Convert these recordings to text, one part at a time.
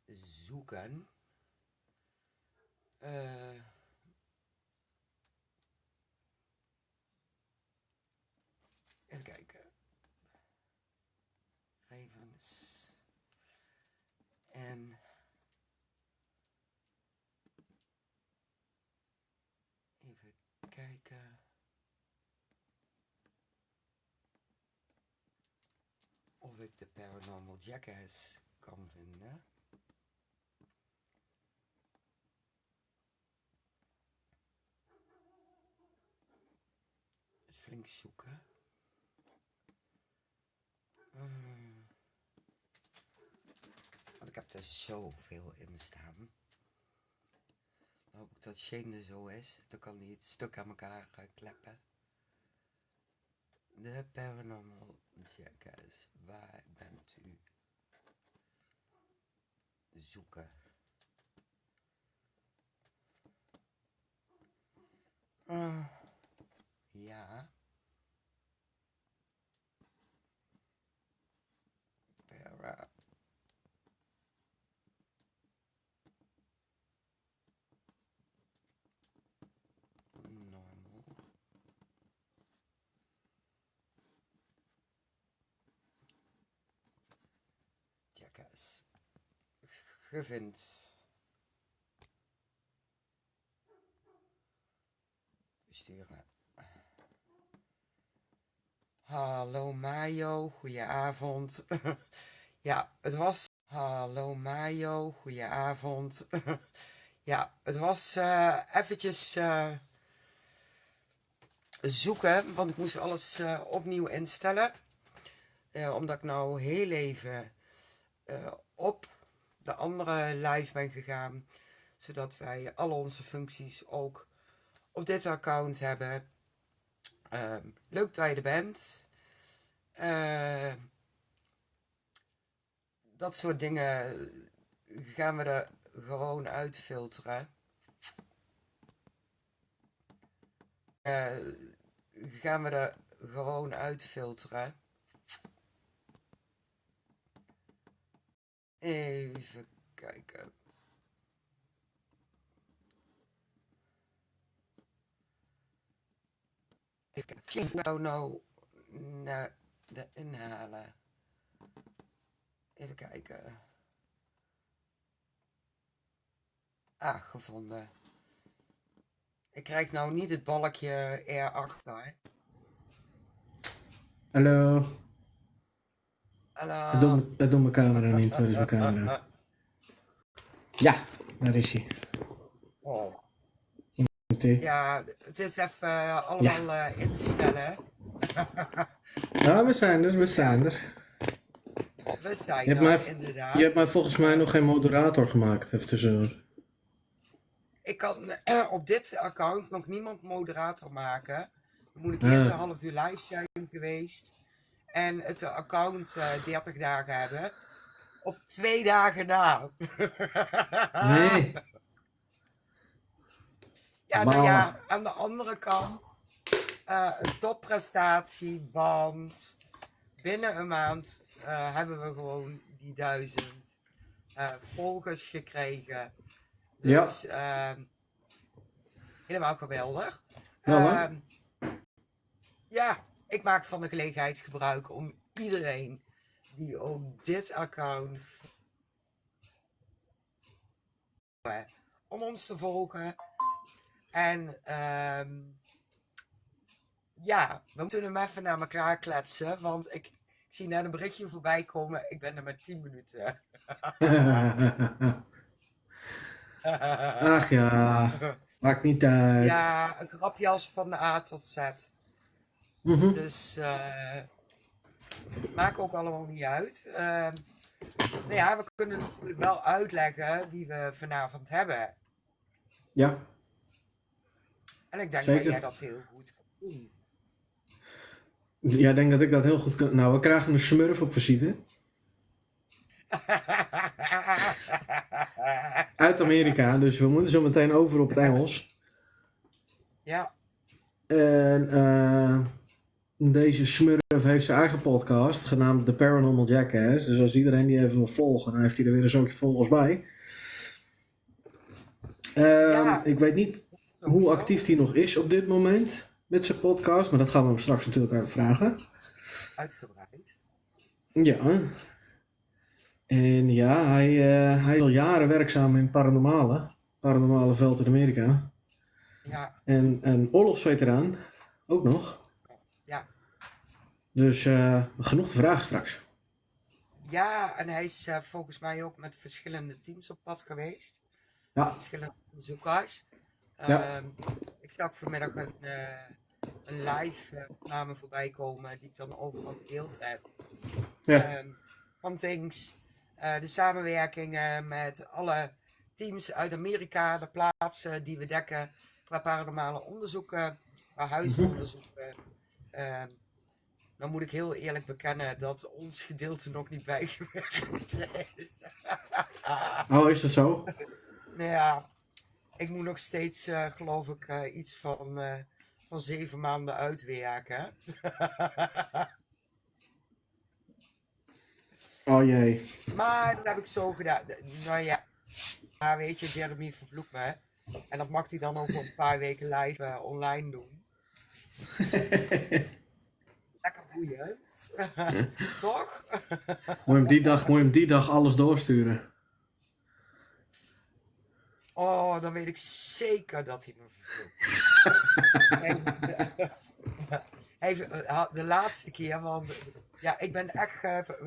even zoeken. Even kijken. Ravens. En even kijken of ik de Paranormal Jackass kan vinden. Eens flink zoeken. Want ik heb er zoveel in staan. Dan hoop ik dat Shane er zo is. Dan kan hij het stuk aan elkaar kleppen. De Paranormal Jackass. Waar bent u? Zoeken. Ja. Paranormal. Jackass. Gevind. Sturen. Hallo Mayo, goedenavond. Ja, het was... Hallo Mayo, goedenavond. Ja, het was eventjes zoeken, want ik moest alles opnieuw instellen. Omdat ik nou heel even op de andere live ben gegaan. Zodat wij al onze functies ook op dit account hebben. Leuk dat je er bent. Dat soort dingen gaan we er gewoon uitfilteren. Gaan we er gewoon uitfilteren. Even kijken. Even kijken. Nou naar de inhalen. Even kijken. Ah, gevonden. Ik krijg nou niet het balkje erachter. Hallo. Hallo. Het doet mijn camera niet. Waar is mijn camera? Ja, daar is hij. Oh. Ja, het is even allemaal instellen. Ja, we zijn er. We zijn inderdaad. Je hebt mij volgens mij nog geen moderator gemaakt, even tussendoor. Ik kan op dit account nog niemand moderator maken. Dan moet ik eerst een half uur live zijn geweest. En het account 30 dagen hebben. Op 2 dagen na. Nee. Ja, nou ja, aan de andere kant een topprestatie, want binnen een maand hebben we gewoon die 1000 volgers gekregen. Dus helemaal geweldig. Ja, ik maak van de gelegenheid gebruik om iedereen die ook dit account om ons te volgen. En ja, we moeten hem even naar elkaar kletsen, want ik zie net een berichtje voorbij komen. Ik ben er met 10 minuten. Ach ja, maakt niet uit. Ja, een grapje als van de A tot Z. Dus maakt ook allemaal niet uit. Nou ja, we kunnen natuurlijk wel uitleggen wie we vanavond hebben. Ja. En ik denk dat jij dat heel goed kan doen. Jij denkt dat ik dat heel goed kan. Nou, we krijgen een smurf op visite. Uit Amerika, dus we moeten zo meteen over op het Engels. Ja. En deze smurf heeft zijn eigen podcast, genaamd The Paranormal Jackass. Dus als iedereen die even wil volgen, dan heeft hij er weer een zootje volgers bij. Ik weet niet hoe actief hij nog is op dit moment met zijn podcast, maar dat gaan we hem straks natuurlijk even vragen. Uitgebreid. Ja. En ja, hij is al jaren werkzaam in paranormale veld in Amerika. Ja. En oorlogsveteraan, ook nog. Ja. Dus genoeg te vragen straks. Ja, en hij is volgens mij ook met verschillende teams op pad geweest. Ja. Verschillende onderzoekers. Ja. Ik zag vanmiddag een live opname voorbij komen die ik dan overal gedeeld heb. Ja. Van things, de samenwerkingen met alle teams uit Amerika, de plaatsen die we dekken qua paranormale onderzoeken, qua huisonderzoeken. Dan moet ik heel eerlijk bekennen dat ons gedeelte nog niet bijgewerkt is. Oh, is dat zo? Nou ja, ik moet nog steeds, geloof ik, iets van 7 maanden uitwerken. Oh jee. Maar dat heb ik zo gedaan. Nou ja, weet je, Jeremy vervloekt me. En dat mag hij dan ook een paar weken live online doen. Lekker boeiend. Toch? Moet je hem die dag alles doorsturen. Oh, dan weet ik zeker dat hij me vervloekt. De laatste keer, want ja, ik ben echt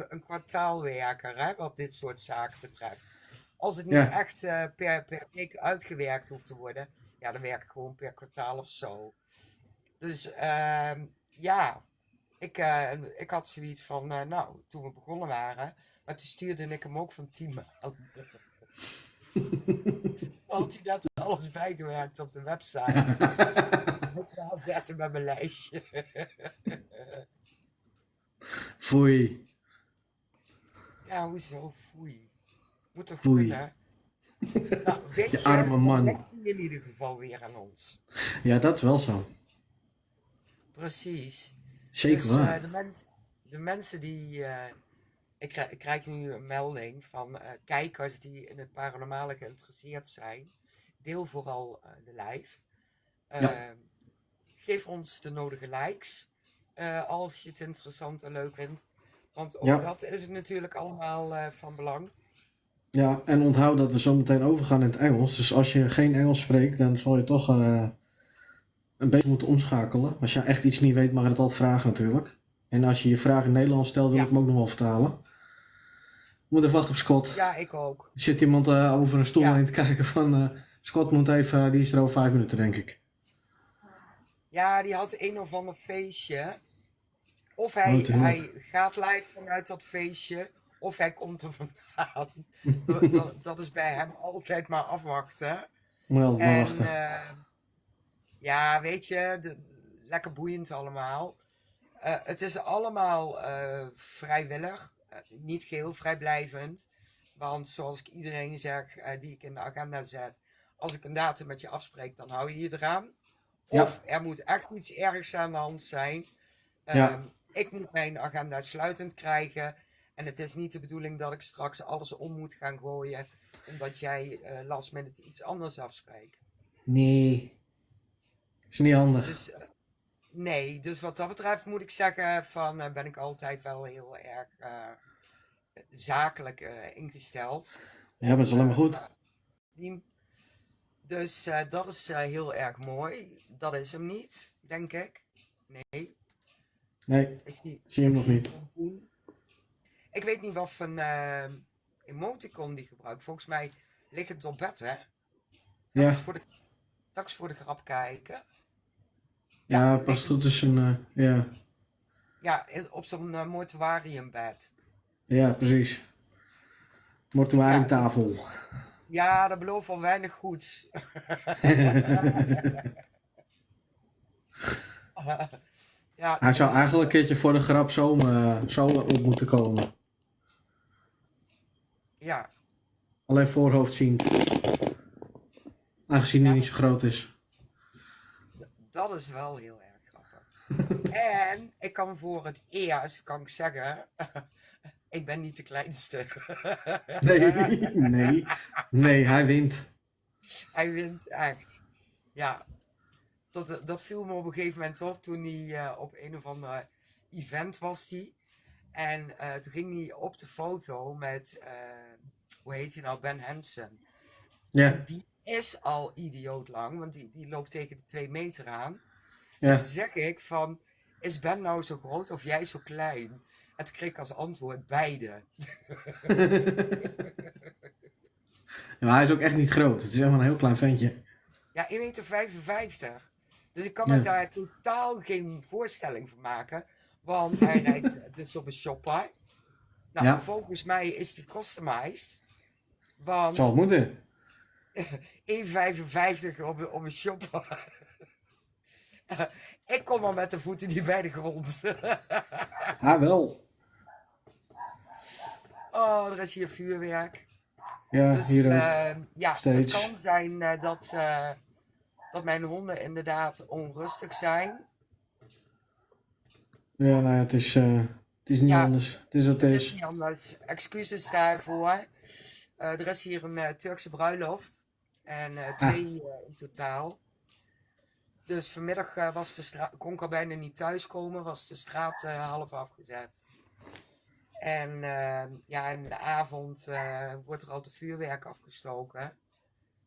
een kwartaalwerker, hè, wat dit soort zaken betreft. Als het niet echt per week uitgewerkt hoeft te worden, ja, dan werk ik gewoon per kwartaal of zo. Dus ja, ik had zoiets van, nou, toen we begonnen waren, maar toen stuurde ik hem ook van 10 maanden. Had hij net alles bijgewerkt op de website. Ik ga zetten met mijn lijstje. Foei. Ja, hoezo? Foei. Moet toch Foei. kunnen? Nou, weet je, arme man. dan ligt hij in ieder geval weer aan ons. Ja, dat is wel zo. Precies. Zeker dus, waar. de mensen die... ik krijg nu een melding van kijkers die in het paranormale geïnteresseerd zijn. Deel vooral de live. Geef ons de nodige likes. Als je het interessant en leuk vindt. Want ook dat is het natuurlijk allemaal van belang. Ja, en onthoud dat we zo meteen overgaan in het Engels. Dus als je geen Engels spreekt, dan zal je toch een beetje moeten omschakelen. Als je echt iets niet weet, mag je het altijd vragen natuurlijk. En als je je vraag in Nederlands stelt, wil ik hem ook nog wel vertalen. We moeten even wachten op Scott. Ja, ik ook. Er zit iemand over een stoel heen te kijken van... Scott moet even, die is er over 5 minuten, denk ik. Ja, die had een of ander feestje. Of hij gaat live vanuit dat feestje, of hij komt er vandaan. dat is bij hem altijd maar afwachten. Moet altijd maar wachten. Ja, weet je, lekker boeiend allemaal. Het is allemaal vrijwillig, niet geheel vrijblijvend. Want zoals ik iedereen zeg, die ik in de agenda zet, als ik een datum met je afspreek, dan hou je je eraan. Of er moet echt iets ergs aan de hand zijn. Ik moet mijn agenda sluitend krijgen. En het is niet de bedoeling dat ik straks alles om moet gaan gooien. Omdat jij last minute iets anders afspreekt. Nee. Is niet handig. Dus, nee, dus wat dat betreft moet ik zeggen van ben ik altijd wel heel erg zakelijk ingesteld. Ja, maar dat is alleen maar goed. Dus dat is heel erg mooi. Dat is hem niet, denk ik. Nee. Nee, ik zie hem nog niet. Ik weet niet wat voor emoticon die gebruikt. Volgens mij ligt het op bed, hè? Straks voor de grap kijken. Ja, pas goed is een... Ja, op zo'n mortuariumbed. Ja, precies. Mortuariumtafel. Ja, dat belooft wel weinig goeds. Hij zou eigenlijk een keertje voor de grap zo op moeten komen. Ja. Alleen voorhoofd zien. Aangezien hij niet zo groot is. Dat is wel heel erg grappig. En ik kan voor het eerst, kan ik zeggen, ik ben niet de kleinste. Nee, nee, nee, hij wint. Hij wint echt. Ja, dat viel me op een gegeven moment op toen hij op een of ander event was. Die. En toen ging hij op de foto met, hoe heet hij nou, Ben Hansen. En Ja, die is al idioot lang, want die loopt tegen de 2 meter aan. En toen ja. zeg ik van, is Ben nou zo groot of jij zo klein? En toen kreeg ik als antwoord beide. Ja, hij is ook echt niet groot. Het is echt maar een heel klein ventje. Ja, 1,55 meter. Dus ik kan me Ja, daar totaal geen voorstelling van maken. Want hij rijdt dus op een shopper. Nou, ja, volgens mij is die customized. zal het Want moeten. 1,55 op een shopper. Ik kom al met de voeten niet bij de grond. Ah, wel. Oh, er is hier vuurwerk. Ja, Dus hier ook. ja, het Steeds. kan zijn dat mijn honden inderdaad onrustig zijn. Ja, nou ja, het is niet Ja, anders. Het is wat het het is is. niet anders. Excuses daarvoor. Er is hier een Turkse bruiloft. En Ah, 2 in totaal. Dus vanmiddag was de straat, kon ik al bijna niet thuiskomen, was de straat half afgezet. En ja, in de avond wordt er altijd vuurwerk afgestoken.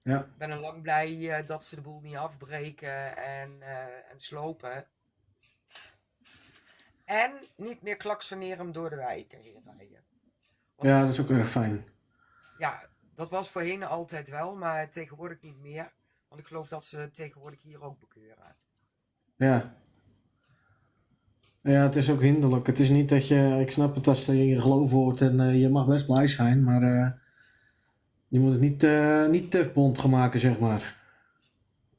ja. Ik ben er lang blij dat ze de boel niet afbreken en slopen. En niet meer klaksoneren door de wijken heen rijden. Ja, Want dat is ook erg fijn. ja, dat was voorheen altijd wel, maar tegenwoordig niet meer. Want ik geloof dat ze tegenwoordig hier ook bekeuren. Ja. Ja, het is ook hinderlijk. Het is niet dat je, ik snap het als je in je geloof hoort en je mag best blij zijn, maar je moet het niet te bond gaan maken, zeg maar.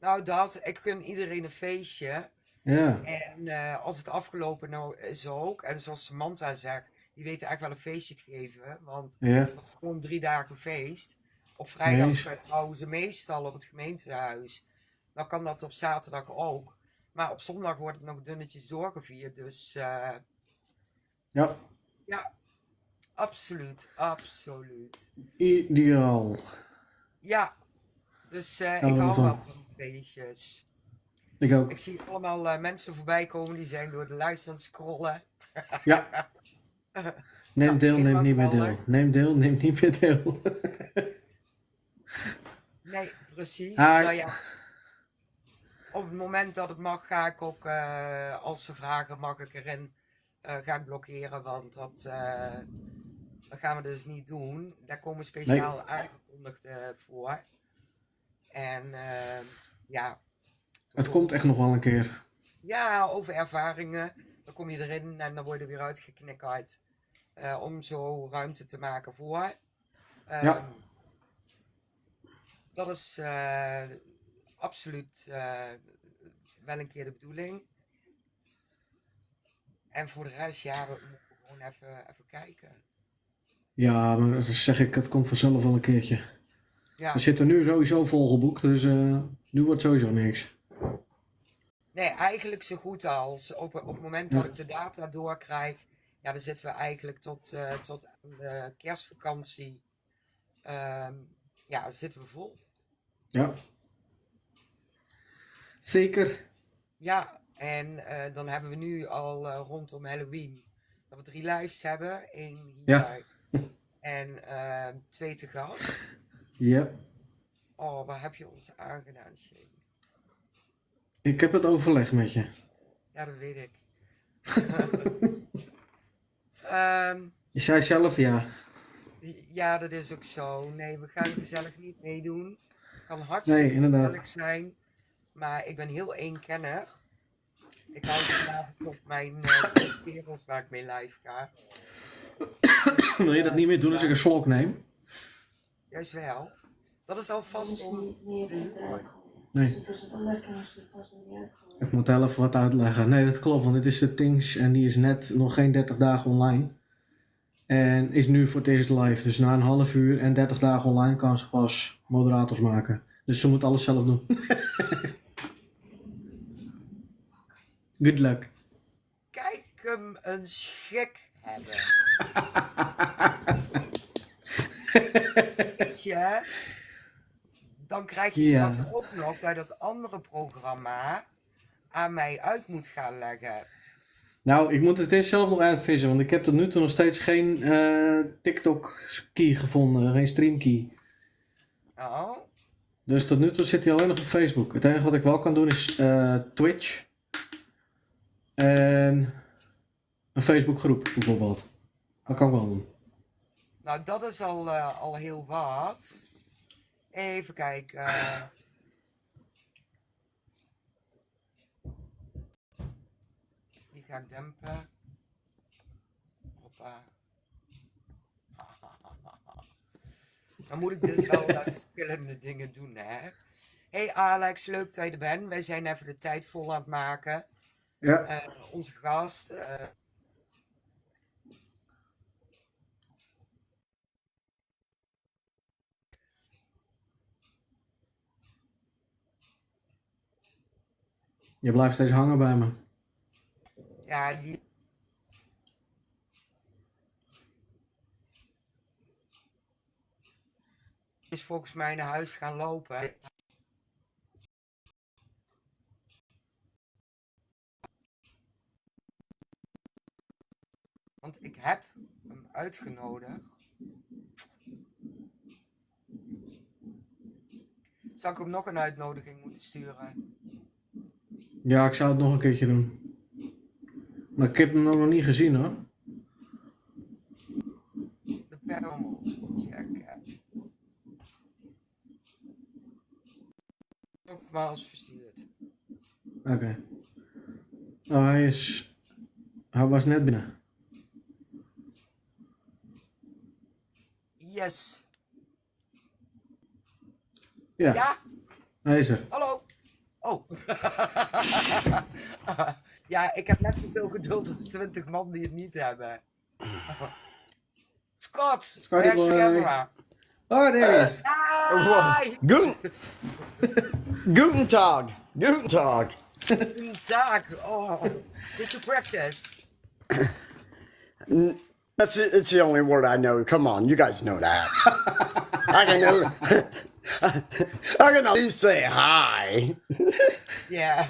Nou, ik gun iedereen een feestje. Ja, En als het afgelopen nou is ook, en zoals Samantha zegt, die weten eigenlijk wel een feestje te geven, want ja, dat is gewoon 3 dagen feest. Op mee vrijdag eens. trouwen ze meestal op het gemeentehuis. Dan kan dat op zaterdag ook. Maar op zondag wordt het nog dunnetjes doorgevierd. Dus Ja, ja, absoluut, absoluut. ideaal. Ja, dus Daar ik houden we hou wel van. van feestjes. Ik ook. Ik zie allemaal mensen voorbij komen die zijn door de lijst aan het scrollen. Ja, neem Nou, deel, neem helemaal niet meer deel. geweldig. Neem deel, neem niet meer deel. Nee, precies. Ah, Nou ja, op het moment dat het mag, ga ik ook, als ze vragen, mag ik erin, ga ik blokkeren, want dat gaan we dus niet doen. Daar komen nee, speciaal aangekondigd voor. En ja, het komt bijvoorbeeld echt nog wel een keer. ja, over ervaringen. Dan kom je erin en dan word je weer uitgeknikkerd. Om zo ruimte te maken voor. Ja, Ehm, dat is absoluut wel een keer de bedoeling. En voor de rest, ja, we moeten gewoon even kijken. ja, maar dat zeg ik, het komt vanzelf wel een keertje. We Ja, zitten nu sowieso volgeboekt, dus nu wordt sowieso niks. nee, eigenlijk zo goed als op het moment dat Ja, ik de data doorkrijg. Ja, dan zitten we eigenlijk tot aan de kerstvakantie. ehm, ja, zitten we vol. ja, zeker. Ja, en dan hebben we nu al rondom Halloween dat we 3 lives hebben. 1 Ja, hier en 2 te gast. ja. Oh, waar heb je ons aangedaan, Shane? Ik heb het overleg met je. Ja, dat weet ik. Ehm, Je zei zelf ja. ja, dat is ook zo. Nee, we gaan gezellig niet meedoen. Kan Nee, hartstikke inderdaad. gezellig zijn. Maar ik ben heel eenkennig. Ik hou het vanavond op mijn 2 kerels waar ik mee live ga. Dus Wil je dat niet meer doen als ik een slok neem? juist wel. Dat is alvast om de humor. Nee. Ik moet even wat uitleggen. Nee, dat klopt, want dit is de Things en die is net nog geen 30 dagen online. En is nu voor het eerst live. Dus na een half uur en 30 dagen online kan ze pas moderators maken. Dus ze moet alles zelf doen. Good luck. hem een schik hebben. Weet je, dan krijg je straks ook nog dat je dat andere programma aan mij uit moet gaan leggen. Nou, ik moet het eerst zelf nog uitvissen, want ik heb tot nu toe nog steeds geen TikTok-key gevonden, geen streamkey. Oh. Dus tot nu toe zit hij alleen nog op Facebook. Het enige wat ik wel kan doen is Twitch. En een Facebookgroep bijvoorbeeld. Dat kan ik wel doen. Nou, dat is al heel wat. Even kijken. Die ga ik dempen. Hoppa. Dan moet ik dus wel verschillende dingen doen, hè. Hey Alex, leuk dat je er bent. Wij zijn even de tijd vol aan het maken. Ja. Onze gast. Je blijft steeds hangen bij me. Ja, die is volgens mij naar huis gaan lopen. Want ik heb hem uitgenodigd. Zal ik hem nog een uitnodiging moeten sturen? Ja, ik zou het nog een keertje doen. Maar ik heb hem nog niet gezien hoor. De Paranormal Jackass. Nogmaals verstuurd. Oké. Oh, hij was net binnen. Yes. Ja, Ja? hij is er. Hallo? Oh. Ja, ik heb net zoveel geduld als 20 man die het niet hebben. Scott, Scotty where's your boy. camera? Oh, there he is. Hi! Guten Tag. Guten Tag. Guten Tag. Oh, did you practice? It's the only word I know. Come on, you guys know that. I can at least say hi. Yeah.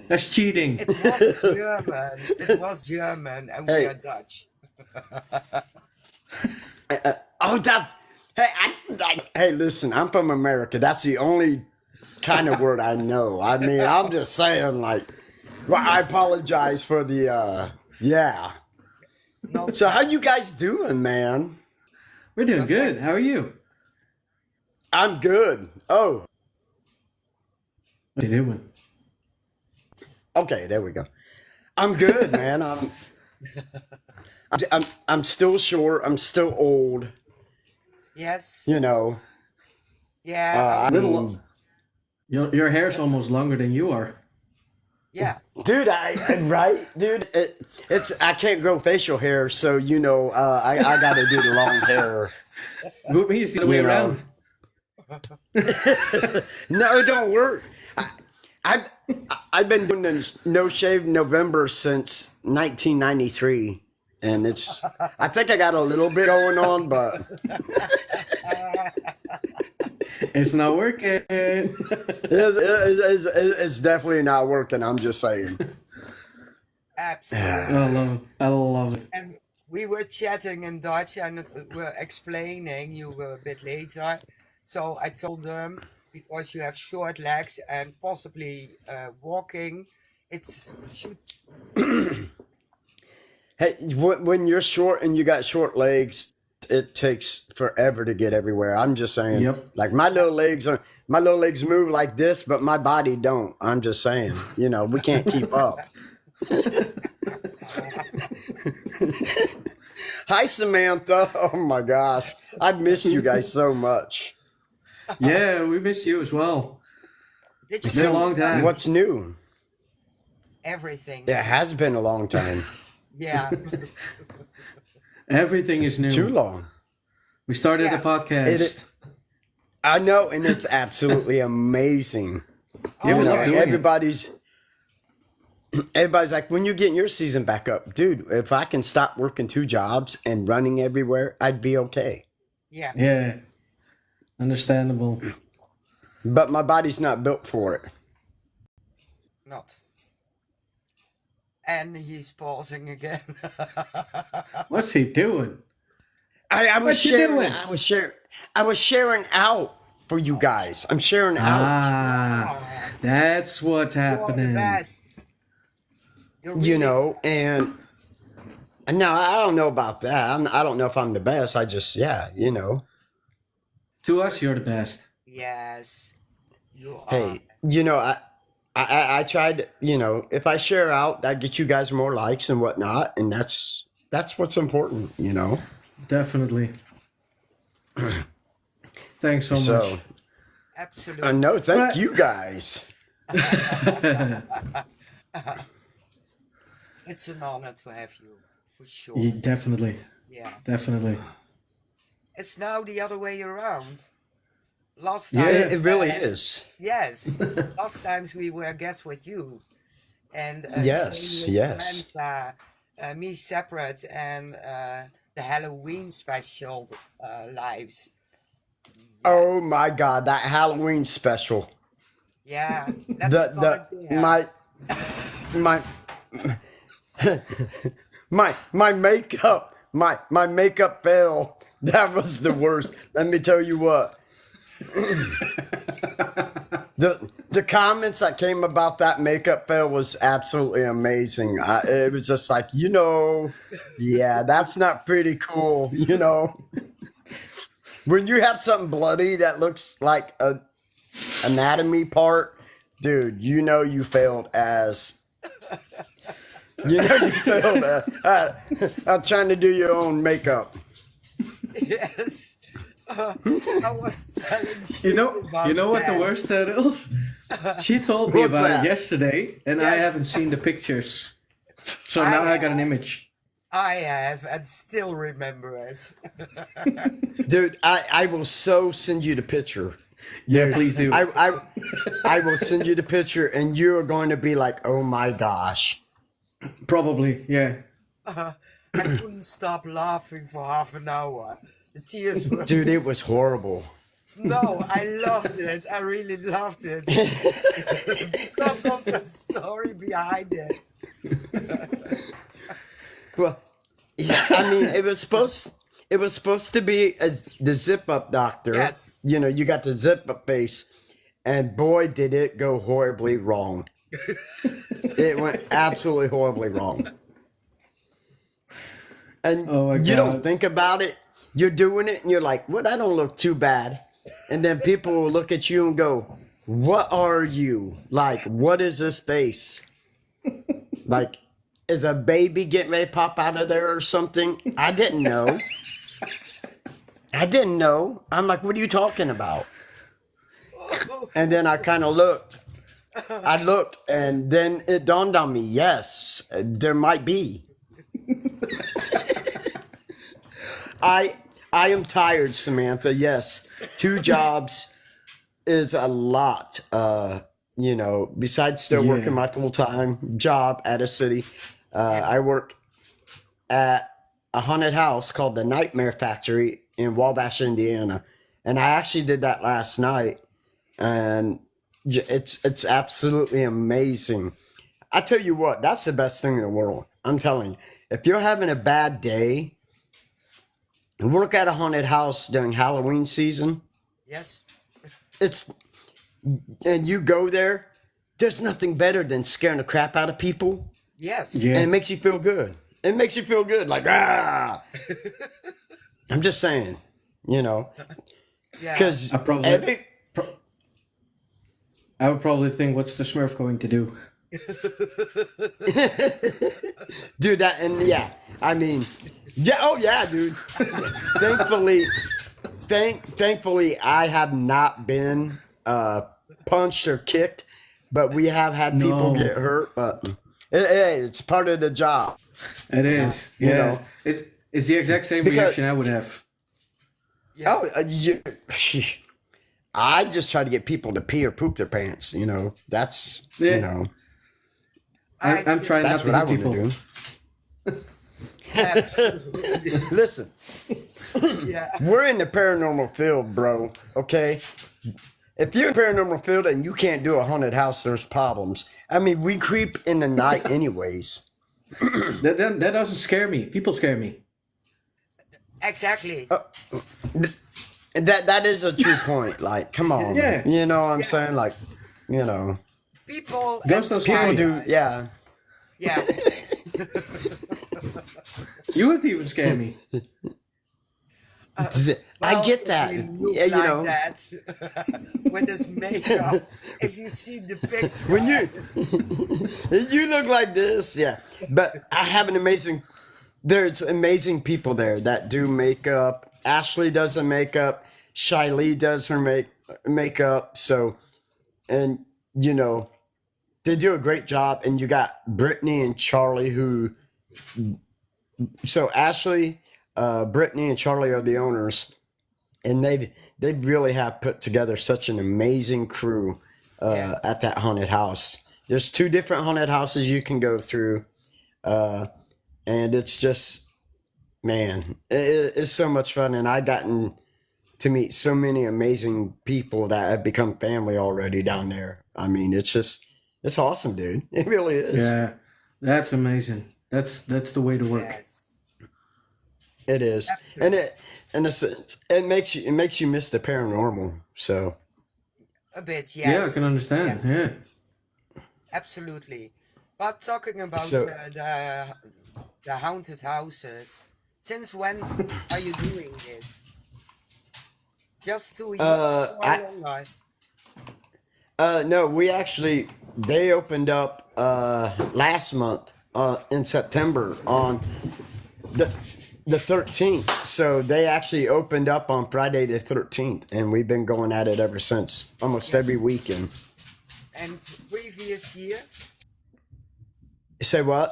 That's cheating. It was German. It was German, and we Hey. are Dutch. Hey, listen, I'm from America. That's the only kind of word I know. I mean, I'm just saying, like, well, I apologize for the, yeah. No, So how you guys doing, man? We're doing good. How are you? I'm good. Oh, What are you doing? okay, there we go. I'm good, man. I'm still short. I'm still old. yes. You know. Yeah. I Little- mean, Your hair's almost longer than you are. Yeah. dude, right, dude. It's I can't grow facial hair, so you know, I got to do the long hair. With me, it's the other way You know. around. No, it don't work. I've been doing this no shave November since 1993, and I think I got a little bit going on, but It's not working. it's definitely not working. I'm just saying. Absolutely. I love it. And we were chatting in Dutch and were explaining you were a bit later. So I told them, because you have short legs and possibly walking, it should. Hey, when you're short and you got short legs, it takes forever to get everywhere. I'm just saying. Yep. Like my little legs move like this, but my body don't. I'm just saying. You know, we can't keep up. Hi, Samantha. Oh my gosh, I've missed you guys so much. Yeah, we missed you as well. Did you It's been a see long time. What's new? everything? It has been a long time. Yeah. Everything is new. Too long. We started Yeah. a podcast. It- I know, and it's absolutely amazing. Yeah, we You know, love doing it. everybody's everybody's like, when you getting your season back up? Dude, if I can stop working 2 jobs and running everywhere, I'd be okay. Yeah. Yeah. Understandable. But my body's not built for it. Not. And he's pausing again. What's he doing? I was What you sharing. doing? I was sharing out for you guys. I'm sharing out. Ah, that's what's You're the happening. best. You're really You know, and no, I don't know about that. I don't know if I'm the best. I just, yeah, you know. To us, you're the best. Yes. You are. Hey, you know, I tried. You know, if I share out, that gets you guys more likes and whatnot, and that's what's important. You know. Definitely. Thanks so So, much. Absolutely. no, thank Right. you guys. It's an honor to have you, for sure. Yeah, definitely. Yeah. Definitely. It's now the other way around. Last Yeah. time, It really is. yes. Last times we were guests with you, and Yes, Shane with yes. Glenda, me separate, and the Halloween special lives. Oh my God, that Halloween special. Yeah, let's start there. My makeup, my makeup fail. That was the worst. Let me tell you what. The comments that came about that makeup fail was absolutely amazing. It was just like, yeah, that's not pretty cool, When you have something bloody that looks like a anatomy part, dude, you failed as you failed at trying to do your own makeup. Yes. I was telling you about You know what the that. worst set is? She told me What's about that? it yesterday, and I Yes. haven't seen the pictures. So I now I got an have. image. I have and still remember it. Dude, I will so send you the picture. Yeah, please do. I will send you the picture and you are going to be like, oh my gosh. Probably, yeah. I couldn't stop laughing for half an hour. The tears were. Dude, it was horrible. No, I loved it. I really loved it because of the story behind it. Well, yeah, I mean, it was supposed to be the zip up doctor. Yes. You got the zip up face, and boy, did it go horribly wrong. It went absolutely horribly wrong. And Oh my you don't God. think about it. You're doing it, and you're like, "Well, that don't look too bad." And then people will look at you and go, "What are you? Like, what is this face? Like, is a baby getting ready to pop out of there or something?" I didn't know. I'm like, "What are you talking about?" And then I kind of looked. I looked, and then it dawned on me, yes, there might be. I am tired, Samantha. Yes, 2 jobs is a lot. Besides still Yeah. working my full-time job at a city, I work at a haunted house called the Nightmare Factory in Wabash, Indiana, and I actually did that last night, and it's absolutely amazing. I tell you what, that's the best thing in the world. I'm telling you, if you're having a bad day, work at a haunted house during Halloween season. Yes. And you go there, there's nothing better than scaring the crap out of people. Yes. Yeah. And it makes you feel good. It makes you feel good. Like, ah. I'm just saying, Yeah. because I would probably think, what's the Smurf going to do? dude, that, and yeah, I mean, yeah, oh yeah, dude. Thankfully, I have not been punched or kicked, but we have had people No. get hurt. But it's part of the job. It is. You Yeah. know. It's the exact same Because- reaction I would have. Yeah. Oh, I just try to get people to pee or poop their pants. That's Yeah. I I'm think trying not That's to what I hit want to people. do. absolutely. Listen, Yeah. we're in the paranormal field, bro. Okay. If you're in the paranormal field and you can't do a haunted house, there's problems. I mean, we creep in the night anyways. That doesn't scare me. People scare me. Exactly. That is a true point. Like, come on. Yeah. You know what I'm Yeah. saying? Like, you know, People Ghosts don't scare people inspire me. do, us. yeah. Yeah. You would even scare me. I Well, get if that. he look Yeah, you like know, that with his makeup, if you see the picture, when you look like this, yeah. But I have an amazing. There's amazing people there that do makeup. Ashley does the makeup. Shiley does her makeup. So, and you know, they do a great job. And you got Brittany and Charlie who. So Ashley, Brittany, and Charlie are the owners, and they really have put together such an amazing crew yeah, at that haunted house. There's 2 different haunted houses you can go through, and it's just, man, it's so much fun. And I've gotten to meet so many amazing people that have become family already down there. I mean, it's awesome, dude. It really is. Yeah, that's amazing. That's the way to work. yes, It is, and absolutely, it in a sense it makes you miss the paranormal. So a bit, Yeah, I can yes, understand. yes, Yeah. absolutely. But talking about so the haunted houses, since when are you doing this? Just 2 years or I longer? no, we actually they opened up last month in September on the the 13th. So they actually opened up on Friday the 13th, and we've been going at it ever since, almost Yes. every weekend. And previous years? You say what?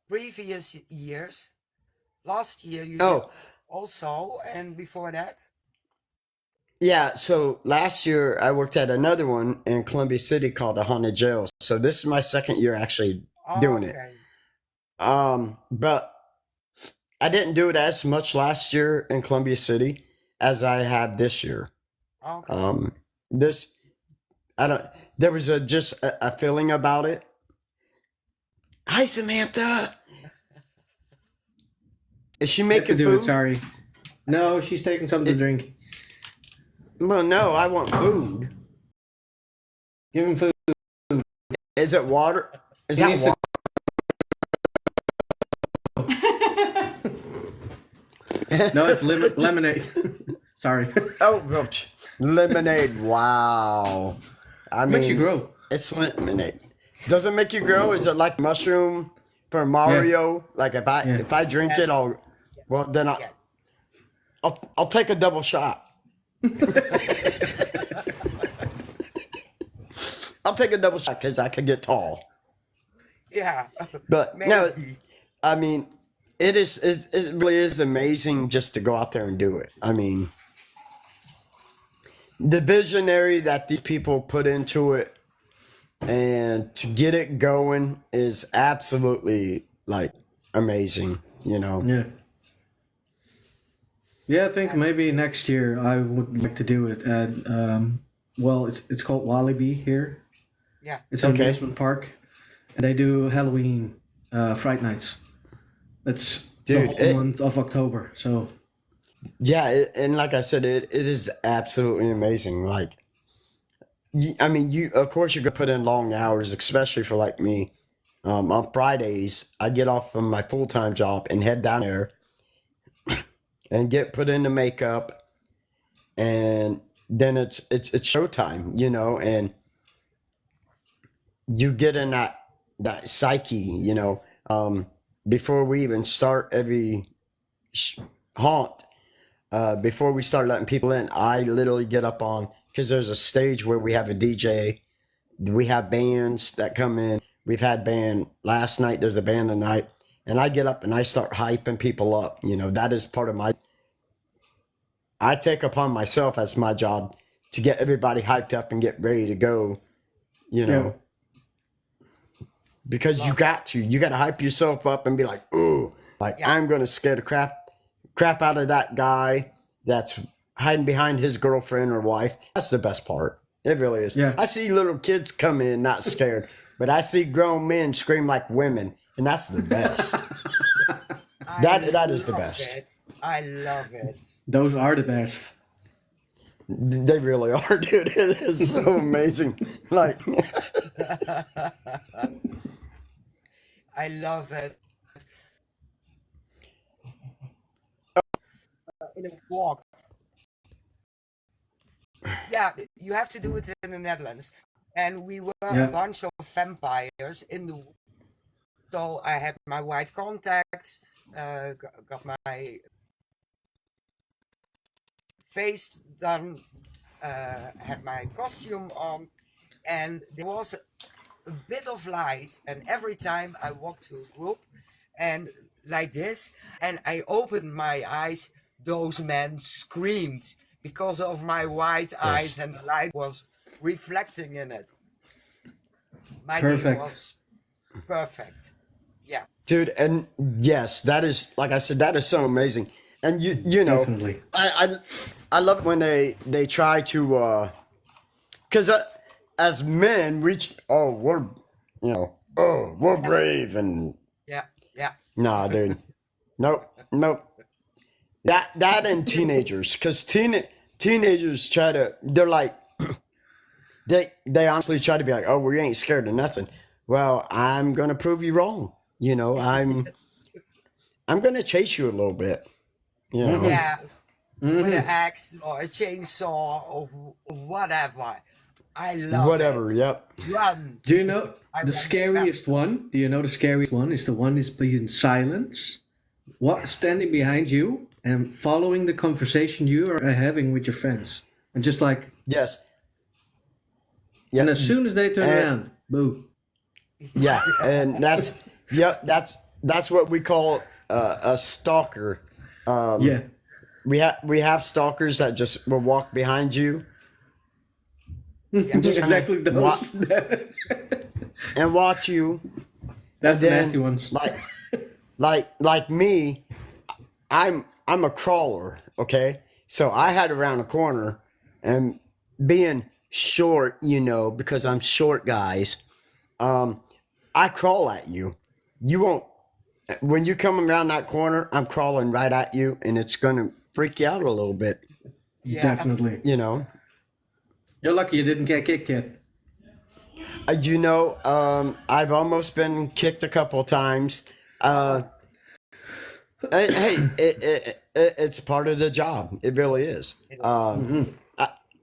Previous years? Last year you did Oh, also, and before that? yeah. So last year I worked at another one in Columbia City called the Haunted Jail. So this is my second year actually doing it. Okay. But I didn't do it as much last year in Columbia City as I have this year. Okay. This I don't. There was just a feeling about it. Hi, Samantha. Is she I have to making do it, food? sorry. No, she's taking something to drink. Well, no, I want food. Give him food. Is it water? Is He that needs to- water? No, it's lemonade. Sorry. Oh, gosh. Lemonade. Wow. I mean, Makes you grow. it's lemonade. Does it make you grow? Is it like mushroom for Mario? Like if I drink Yes. it, then Yes. I'll take a double shot. I'll take a double shot because I could get tall. Yeah. But no, Maybe. I mean, it really is amazing just to go out there and do it. I mean, the visionary that these people put into it and to get it going is absolutely like amazing, you know. Yeah. Yeah, I think That's maybe next year I would like to do it at well, it's called Walibi here. Yeah. It's an Okay. amusement park, and they do Halloween Fright Nights. That's the Dude, whole month of October. So Yeah, and like I said, it is absolutely amazing. Like, I mean, you of course you're gonna put in long hours, especially for like me. On Fridays, I get off from my full time job and head down there and get put into makeup, and then it's showtime, you know, and you get in that psyche, you know, before we even start every haunt. Before we start letting people in, I literally get up on, because there's a stage where we have a DJ, we have bands that come in. We've had band last night. There's a band tonight, and I get up and I start hyping people up. You know, that is part of I take upon myself as my job to get everybody hyped up and get ready to go. You yeah, know, because you got to hype yourself up and be like, ooh, like Yeah. I'm gonna scare the crap out of that guy that's hiding behind his girlfriend or wife. That's the best part. It really is. Yeah. I see little kids come in not scared, but I see grown men scream like women, and that's the best. That is the love best. it. I love it. Those are the best. They really are, dude. It is so amazing. Like, I love it. In a walk. Yeah, you have to do it in the Netherlands. And we were a Yeah. bunch of vampires in the woods. So I had my white contacts, got my face done, had my costume on, and there was a bit of light. And every time I walked to a group, and like this, and I opened my eyes, those men screamed because of my white eyes, and the light was reflecting in it. My day Perfect. was perfect. Yeah. dude, and yes, that is, like I said, that is so amazing. And you know, Definitely. I love it when they try to, because as men, we're we're brave, and Yeah. Yeah. nah, dude, nope. That and teenagers, because teenagers they're like, they honestly try to be like, oh, we ain't scared of nothing. Well, I'm gonna prove you wrong. You know, I'm gonna chase you a little bit. You know, Yeah. With an axe or a chainsaw or whatever. I love whatever. it. Yep. Run. Do you know I the run scariest one? Do you know the scariest one is the one is being silence, standing behind you and following the conversation you are having with your friends, and just like, Yes. and Yeah. as soon as they turn And- around, boo. Yeah. And that's what we call a stalker. Yeah, We have stalkers that just will walk behind you just exactly those. What? and watch you. That's the then, nasty ones. Like me, I'm a crawler, okay? So I had around a corner, and being short, because I'm short, guys, I crawl at you. You won't, when you come around that corner, I'm crawling right at you, and it's gonna freak you out a little bit, Yeah. Definitely. You're lucky you didn't get kicked yet. I've almost been kicked a couple times. Hey, it's part of the job. It really is.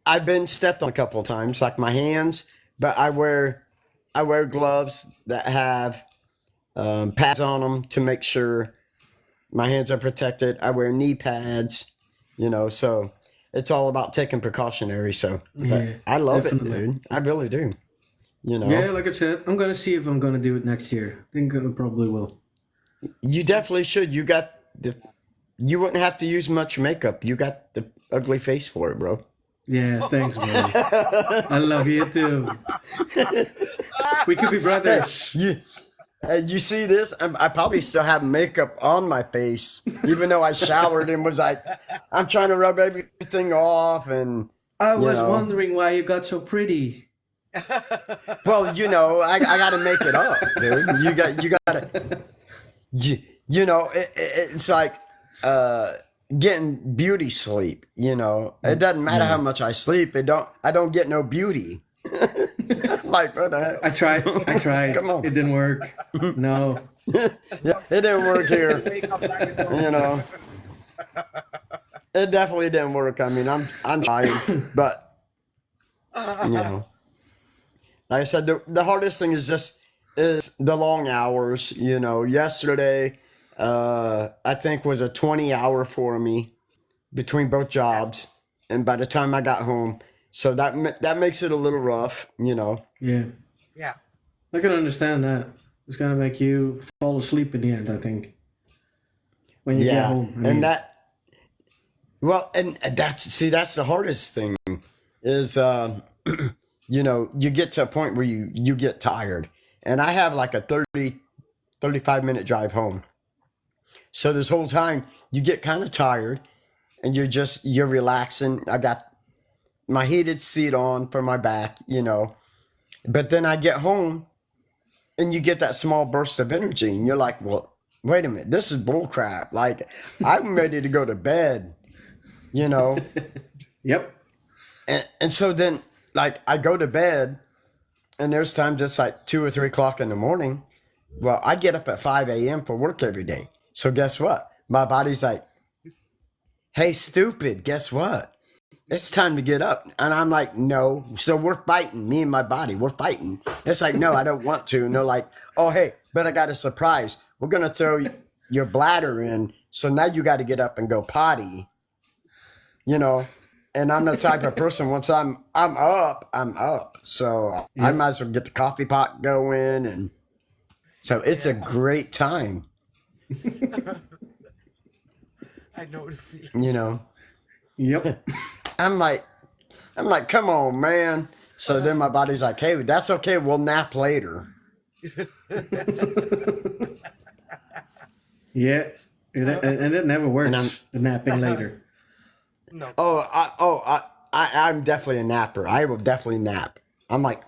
I've been stepped on a couple of times, like my hands, but I wear gloves that have pads on them to make sure my hands are protected. I wear knee pads, so it's all about taking precautionary. So but Yeah, I love definitely. it, dude. I really do. Yeah, like I said, I'm gonna see if I'm gonna do it next year. I think I probably will. You definitely should. You wouldn't have to use much makeup. You got the ugly face for it, bro. Yeah, thanks, man. I love you too. We could be brothers. You see this? I probably still have makeup on my face, even though I showered and was like, I'm trying to rub everything off. And I was wondering why you got so pretty. well, I got to make it up, dude. You got to, it's like getting beauty sleep. It doesn't matter how much I sleep. I don't get no beauty. Like, what the heck? I tried. Come on. It didn't work. No. Yeah, it didn't work here. Wake up like a dog. It definitely didn't work. I mean, I'm trying, but like I said, the hardest thing is the long hours. Yesterday, I think was a 20-hour for me between both jobs, and by the time I got home, so that makes it a little rough. Yeah. Yeah. I can understand that. It's gonna make you fall asleep in the end, I think. When you get home. I mean, and that's the hardest thing is, you get to a point where you get tired, and I have like a 35-minute drive home. So this whole time you get kind of tired and you're relaxing. I got my heated seat on for my back, but then I get home and you get that small burst of energy and you're like, well, wait a minute, this is bullcrap. Like, I'm ready to go to bed, Yep. And so then, like, I go to bed and there's times it's like 2 or 3 o'clock in the morning. Well, I get up at 5 a.m. for work every day. So guess what? My body's like, hey, stupid, guess what? It's time to get up. And I'm like, no. So we're fighting, me and my body, we're fighting. It's like, no, I don't want to. And they're like, oh, hey, but I got a surprise. We're going to throw your bladder in. So now you got to get up and go potty, And I'm the type of person, once I'm up, I'm up. So I might as well get the coffee pot going. And so it's a great time. I know the feeling. Yep. I'm like, come on, man. So then my body's like, hey, that's okay. We'll nap later. Yeah. And it never works, the napping later. No. I'm definitely a napper. I will definitely nap. I'm like,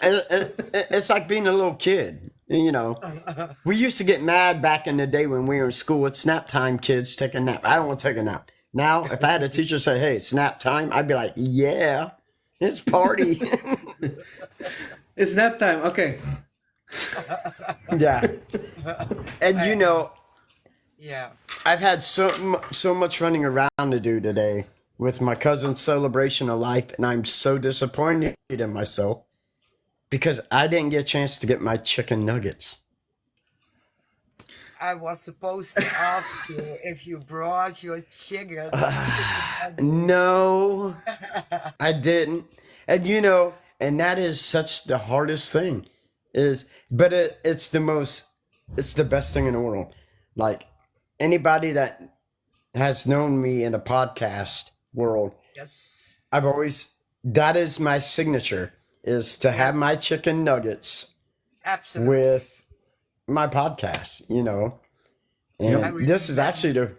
it's like being a little kid. We used to get mad back in the day when we were in school. It's nap time, kids. Take a nap. I don't want to take a nap. Now, if I had a teacher say, hey, it's nap time, I'd be like, yeah, it's party. It's nap time. Okay. Yeah. And Yeah. I've had so much running around to do today with my cousin's celebration of life, and I'm so disappointed in myself because I didn't get a chance to get my chicken nuggets. I was supposed to ask you if you brought your chicken. No, I didn't. And and that is such the hardest thing but it's the best thing in the world. Like, anybody that has known me in the podcast world, Yes. that is my signature, is to have my chicken nuggets Absolutely. with my podcast, And this is actually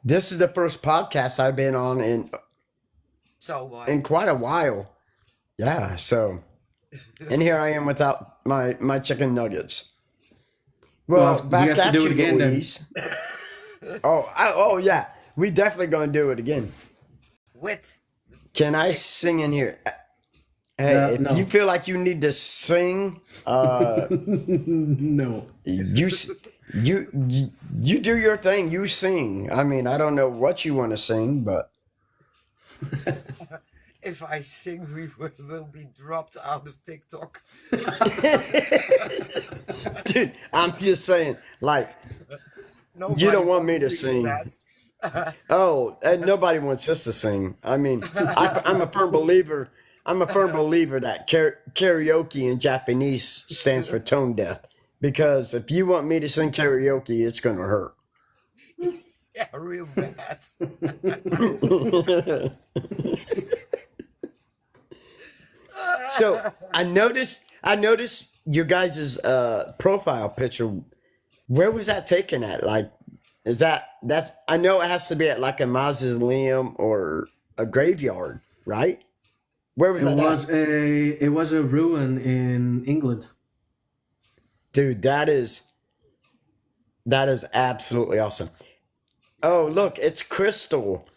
this is the first podcast I've been on in quite a while. Yeah, so, and here I am without my chicken nuggets. Well, back you have at to do you, it again, Louise. Yeah, we definitely gonna do it again. With. Can I sing in here? Hey, if you feel like you need to sing, no. You do your thing. You sing. I mean, I don't know what you want to sing, but If I sing, we will be dropped out of TikTok. dude, I'm just saying, like, Nobody you don't want me to wants sing. that. And nobody wants us to sing. I mean, I'm a firm believer. I'm a firm believer that karaoke in Japanese stands for tone deaf. Because if you want me to sing karaoke, it's going to hurt. Yeah, real bad. So I noticed your guys' profile picture. Where was that taken at? Like, that's I know it has to be at like a mausoleum or a graveyard, right? Where was that at? It was a ruin in England. Dude, that is absolutely awesome. Oh, look, it's Crystal.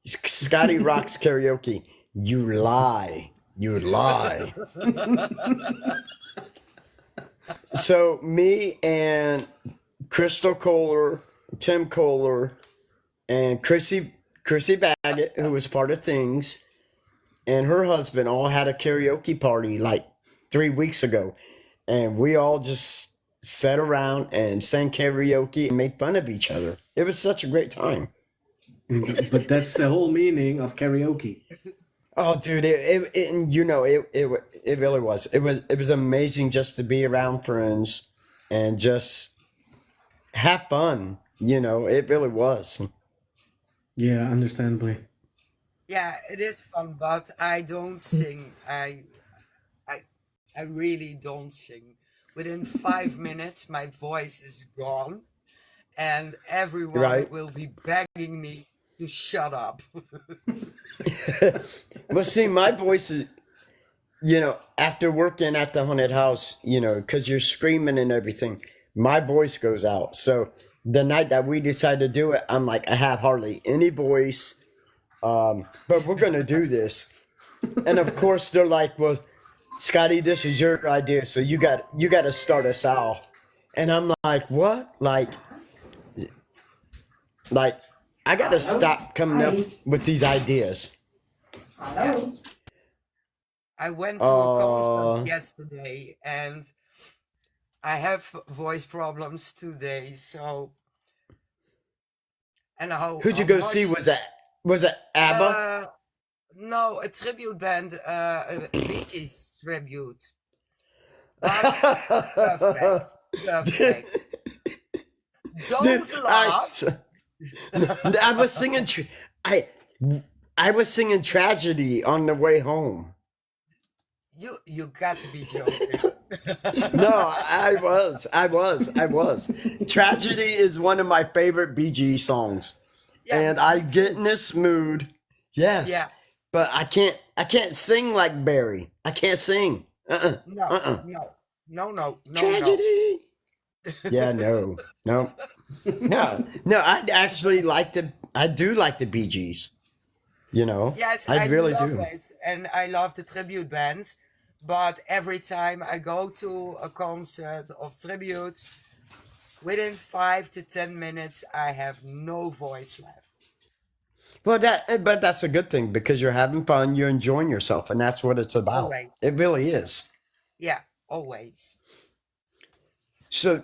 Scotty Rocks Karaoke. You lie. You lie. So me and Crystal Kohler, Tim Kohler, and Chrissy Baggett, who was part of Things, and her husband all had a karaoke party like 3 weeks ago. And we all just sat around and sang karaoke and made fun of each other. It was such a great time. But that's the whole meaning of karaoke. Oh, dude, it really was. It was amazing just to be around friends and just have fun. It really was. Yeah, understandably. Yeah, it is fun, but I don't sing. I really don't sing. Within 5 minutes, my voice is gone, and everyone Right. will be begging me to shut up. Well, see, my voice is, after working at the haunted house, because you're screaming and everything, my voice goes out. So the night that we decided to do it, I'm like, I have hardly any voice, but we're going to do this. And of course, they're like, well, Scotty, this is your idea, so you got to start us off. And I'm like, what? Like, I got to stop coming up with these ideas. Yeah. I went to a concert Uh, yesterday, and I have voice problems today. So, and who'd you how go see? much? Was it ABBA? Uh, no, a tribute band, a Bee Gees tribute, but perfect, perfect. Dude, Don't laugh. I was singing I I was singing Tragedy on the way home. You got to be joking. No, I was. Tragedy is one of my favorite BG songs. Yeah, And I get in this mood. Yes. yeah. But I can't sing like Barry. I can't sing. Uh-uh. No, Uh-uh. no, no, no, no, no. Tragedy. Yeah, no. No. No, I do like the Bee Gees. Yes, I I really love do. it, and I love the tribute bands. But every time I go to a concert of tributes, within 5 to 10 minutes, I have no voice left. Well, but that's a good thing because you're having fun, you're enjoying yourself, and that's what it's about. Always, It really is. yeah, always. So,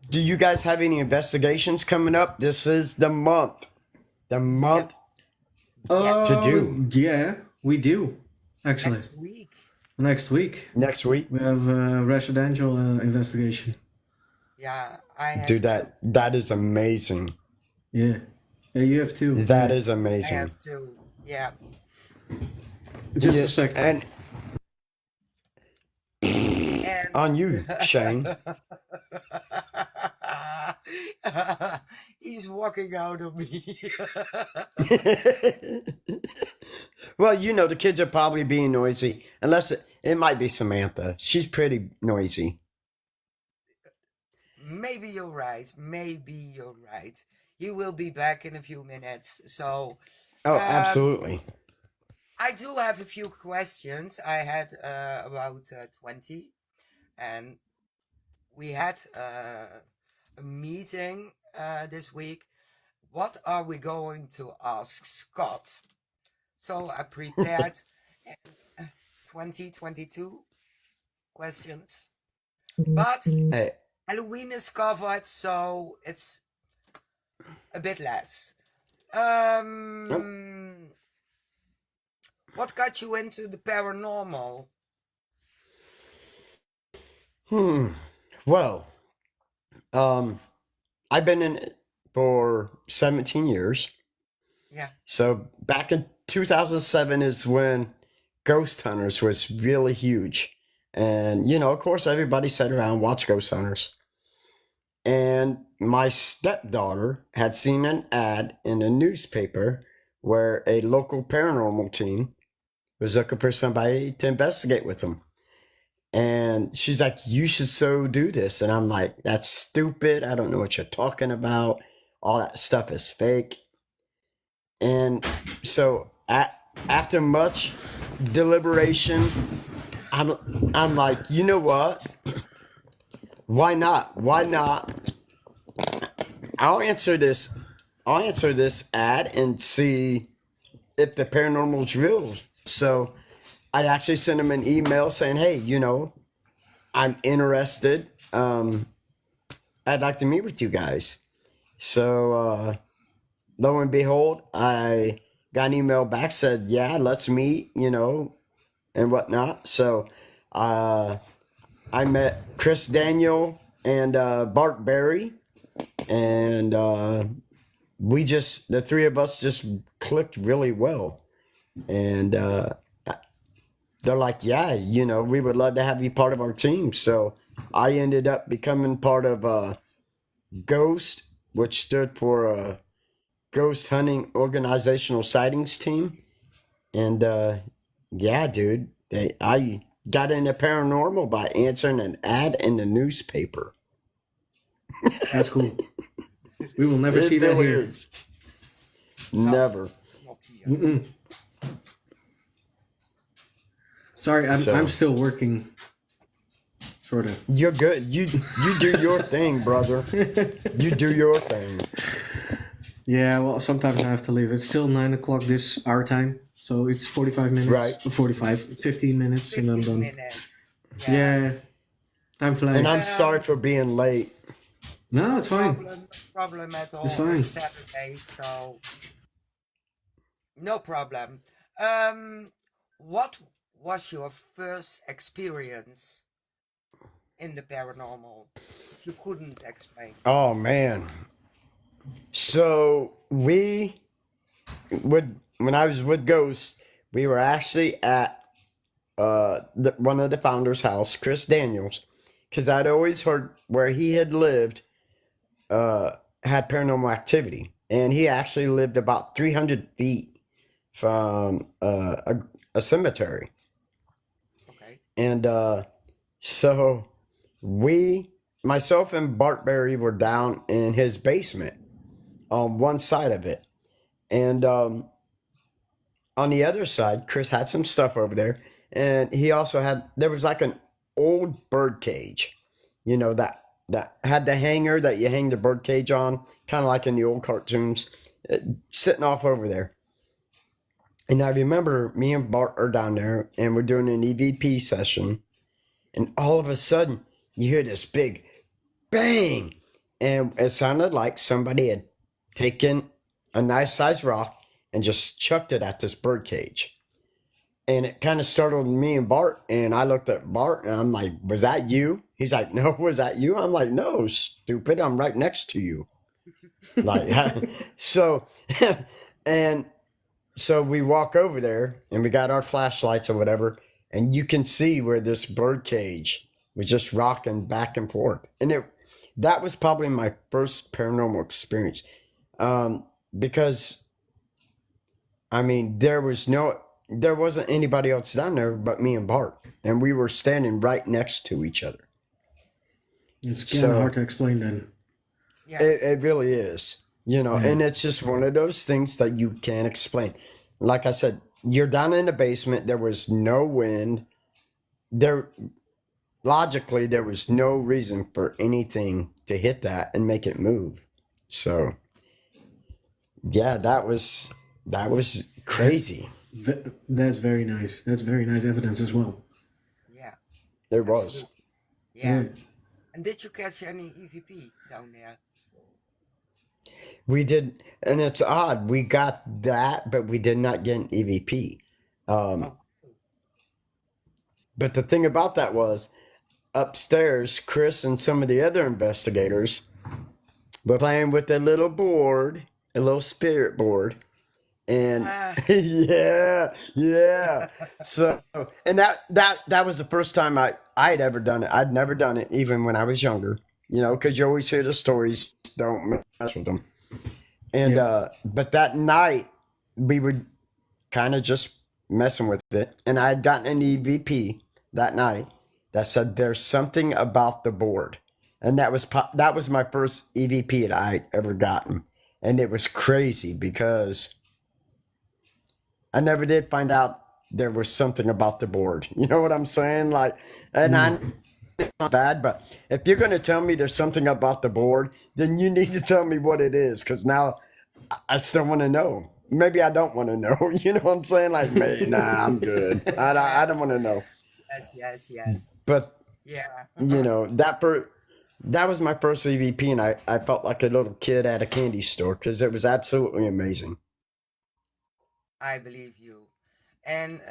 do you guys have any investigations coming up? This is the month Yes, yes. to do Yeah, we do. Actually, Next week. next week next week. we have a residential investigation. Yeah, I Dude, have to. that is amazing. Yeah, yeah, you have to. That is I amazing. have to. Yeah, Just Yeah, a second. and and on you, Shane. he's walking out of me. Well, the kids are probably being noisy, unless it might be Samantha. She's pretty noisy. Maybe you're right. Maybe you're right. He will be back in a few minutes. So, Oh, um, absolutely. I do have a few questions. I had about 20, and we had a meeting this week. What are we going to ask Scott? So I prepared 22 questions. But Hey, Halloween is covered, so it's a bit less. oh, What got you into the paranormal? well, I've been in it for 17 years. Yeah, So back in 2007 is when Ghost Hunters was really huge. And, of course, everybody sat around and watched Ghost Hunters. And my stepdaughter had seen an ad in a newspaper where a local paranormal team was looking for somebody to investigate with them. And she's like, you should so do this. And I'm like, that's stupid. I don't know what you're talking about. All that stuff is fake. And so after much deliberation, I'm like, you know what? Why not? Why not? I'll answer this. I'll answer this ad and see if the paranormal's real. So I actually sent him an email saying, hey, I'm interested. I'd like to meet with you guys. So lo and behold, I got an email back, said, yeah, let's meet, and whatnot. So I met Chris Daniel and Bart Berry, and the three of us just clicked really well. And they're like, yeah, we would love to have you part of our team. So I ended up becoming part of Ghost, which stood for Ghost Hunting Organizational Sightings Team. And yeah, dude, I got into paranormal by answering an ad in the newspaper. That's cool. We will never It see that really here. is. Never. Not here. Mm-mm. Sorry, I'm So still working. Sort of. you're good. You do your thing, brother. You do your thing. Yeah, well, sometimes I have to leave. It's still 9 o'clock this our time. So it's 45 minutes. Right. 15 minutes, and I'm 15 done. minutes. Yeah, Yes. time And flies. I'm sorry for being late. No, No it's fine. problem. No problem at all. It's fine. It's Saturday, so no problem. What was your first experience in the paranormal? If you couldn't explain. Oh man. So when I was with Ghost, we were actually at one of the founders' house, Chris Daniels, because I'd always heard where he had lived had paranormal activity, and he actually lived about 300 feet from a cemetery, Okay. and so myself and Bart Berry were down in his basement on one side of it, and on the other side, Chris had some stuff over there, and he also there was like an old bird cage, that had the hanger that you hang the bird cage on, kind of like in the old cartoons, sitting off over there. And I remember me and Bart are down there, and we're doing an EVP session, and all of a sudden you hear this big bang, and it sounded like somebody had taken a nice sized rock and just chucked it at this bird cage. And it kind of startled me and Bart. And I looked at Bart and I'm like, was that you? He's like, no, was that you? I'm like, no, stupid. I'm right next to you. Like, so, and so we walk over there and we got our flashlights or whatever. And you can see where this bird cage was just rocking back and forth. And that was probably my first paranormal experience. Because I mean, there wasn't anybody else down there but me and Bart, and we were standing right next to each other. It's kind of hard to explain then. Yeah. It really is, and it's just one of those things that you can't explain. Like I said, you're down in the basement. There was no wind. Logically, there was no reason for anything to hit that and make it move. So, yeah, that was crazy. That's very nice. That's very nice evidence as well. Yeah. It was. Absolutely. Yeah. Yeah. And did you catch any EVP down there? We did, and it's odd. We got that, but we did not get an EVP. Oh, But the thing about that was, upstairs, Chris and some of the other investigators were playing with a little board, a little spirit board. And yeah. So, and that was the first time I'd ever done it. I'd never done it, even when I was younger, because you always hear the stories, don't mess with them. And, but that night we were kind of just messing with it. And I had gotten an EVP that night that said, there's something about the board. And that was my first EVP that I'd ever gotten. And it was crazy because I never did find out there was something about the board. You know what I'm saying? Like, and I'm not bad, but if you're going to tell me there's something about the board, then you need to tell me what it is. Cause now I still want to know. Maybe I don't want to know. You know what I'm saying? Like, nah, I'm good. I don't want to know. Yes. But, Yeah. that was my first EVP, and I felt like a little kid at a candy store because it was absolutely amazing. I believe you. And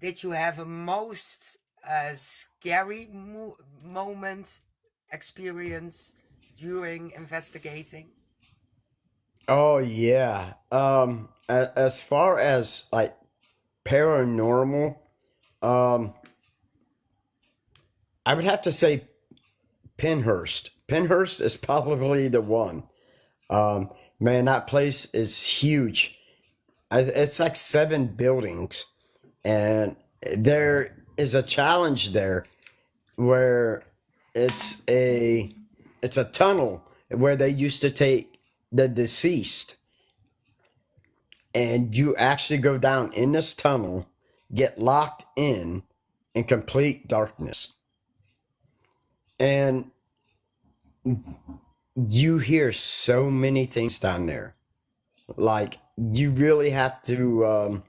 did you have a most scary moment experience during investigating? Oh yeah. As far as like paranormal, um, I would have to say Penhurst. Penhurst is probably the one. Man, that place is huge. It's like 7 buildings, and there is a challenge there where it's a it's a tunnel where they used to take the deceased, and you actually go down in this tunnel, get locked in complete darkness, and you hear so many things down there. Like, you really have to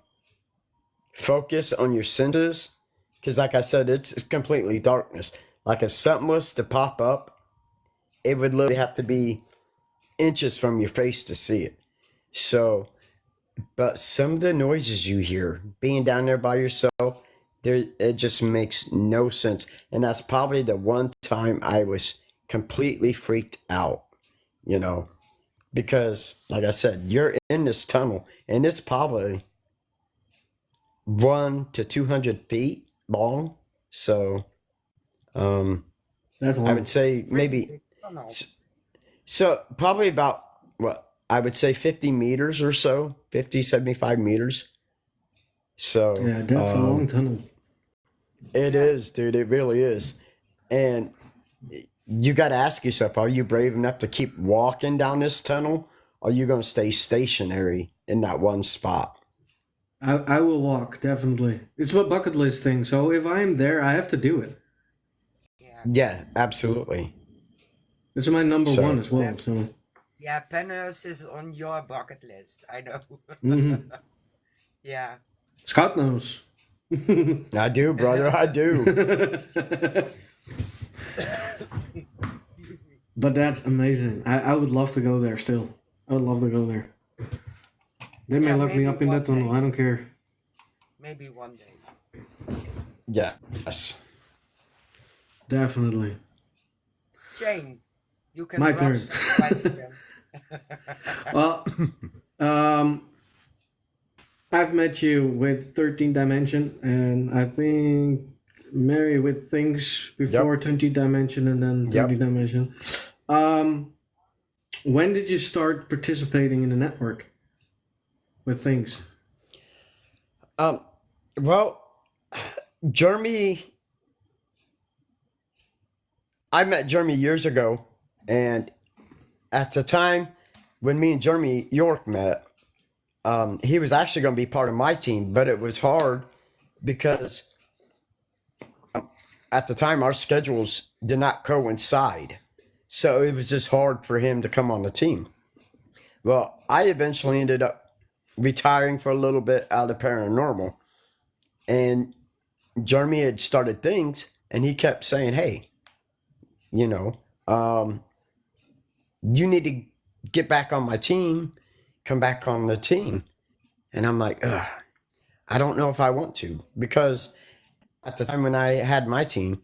focus on your senses, because like I said, it's completely darkness. Like, if something was to pop up, it would literally have to be inches from your face to see it. So, but some of the noises you hear being down there by yourself, there, it just makes no sense. And that's probably the one time I was completely freaked out, you know, because like I said, you're in this tunnel, and it's probably 1 to 200 feet long. So, That's I long. would say maybe, Tunnel. so probably about what I would say 50 meters or so, 50, 75 meters. So, Yeah, that's a long tunnel. it Yeah. is, dude. It really is. And you got to ask yourself, are you brave enough to keep walking down this tunnel? Or are you going to stay stationary in that one spot? I will walk, definitely. It's a bucket list thing, so if I'm there, I have to do it. Yeah. Yeah, absolutely. It's my number So- one as well, That's- so. Yeah, Penhurst is on your bucket list. I know. Mhm. Yeah. Scott knows. I do, brother. I do. But that's amazing. I would love to go there still. I would love to go there. They may Yeah, lock me maybe up in one that tunnel. day. I don't care. Maybe one day. Yeah. Yes. Definitely. Jane, you can My drop turn. some questions. Well, I've met you with 13 Dimension, and I think Mary with things before 20 Dimension and then 30 Dimension. When did you start participating in the network with things? Well, Jeremy, I met Jeremy years ago, and at the time when me and Jeremy York met, he was actually going to be part of my team, but it was hard because at the time our schedules did not coincide. So it was just hard for him to come on the team. Well, I eventually ended up retiring for a little bit out of paranormal, and Jeremy had started things, and he kept saying, hey, you know, you need to get back on my team, come back on the team. And I'm like, ugh, I don't know if I want to, because at the time when I had my team,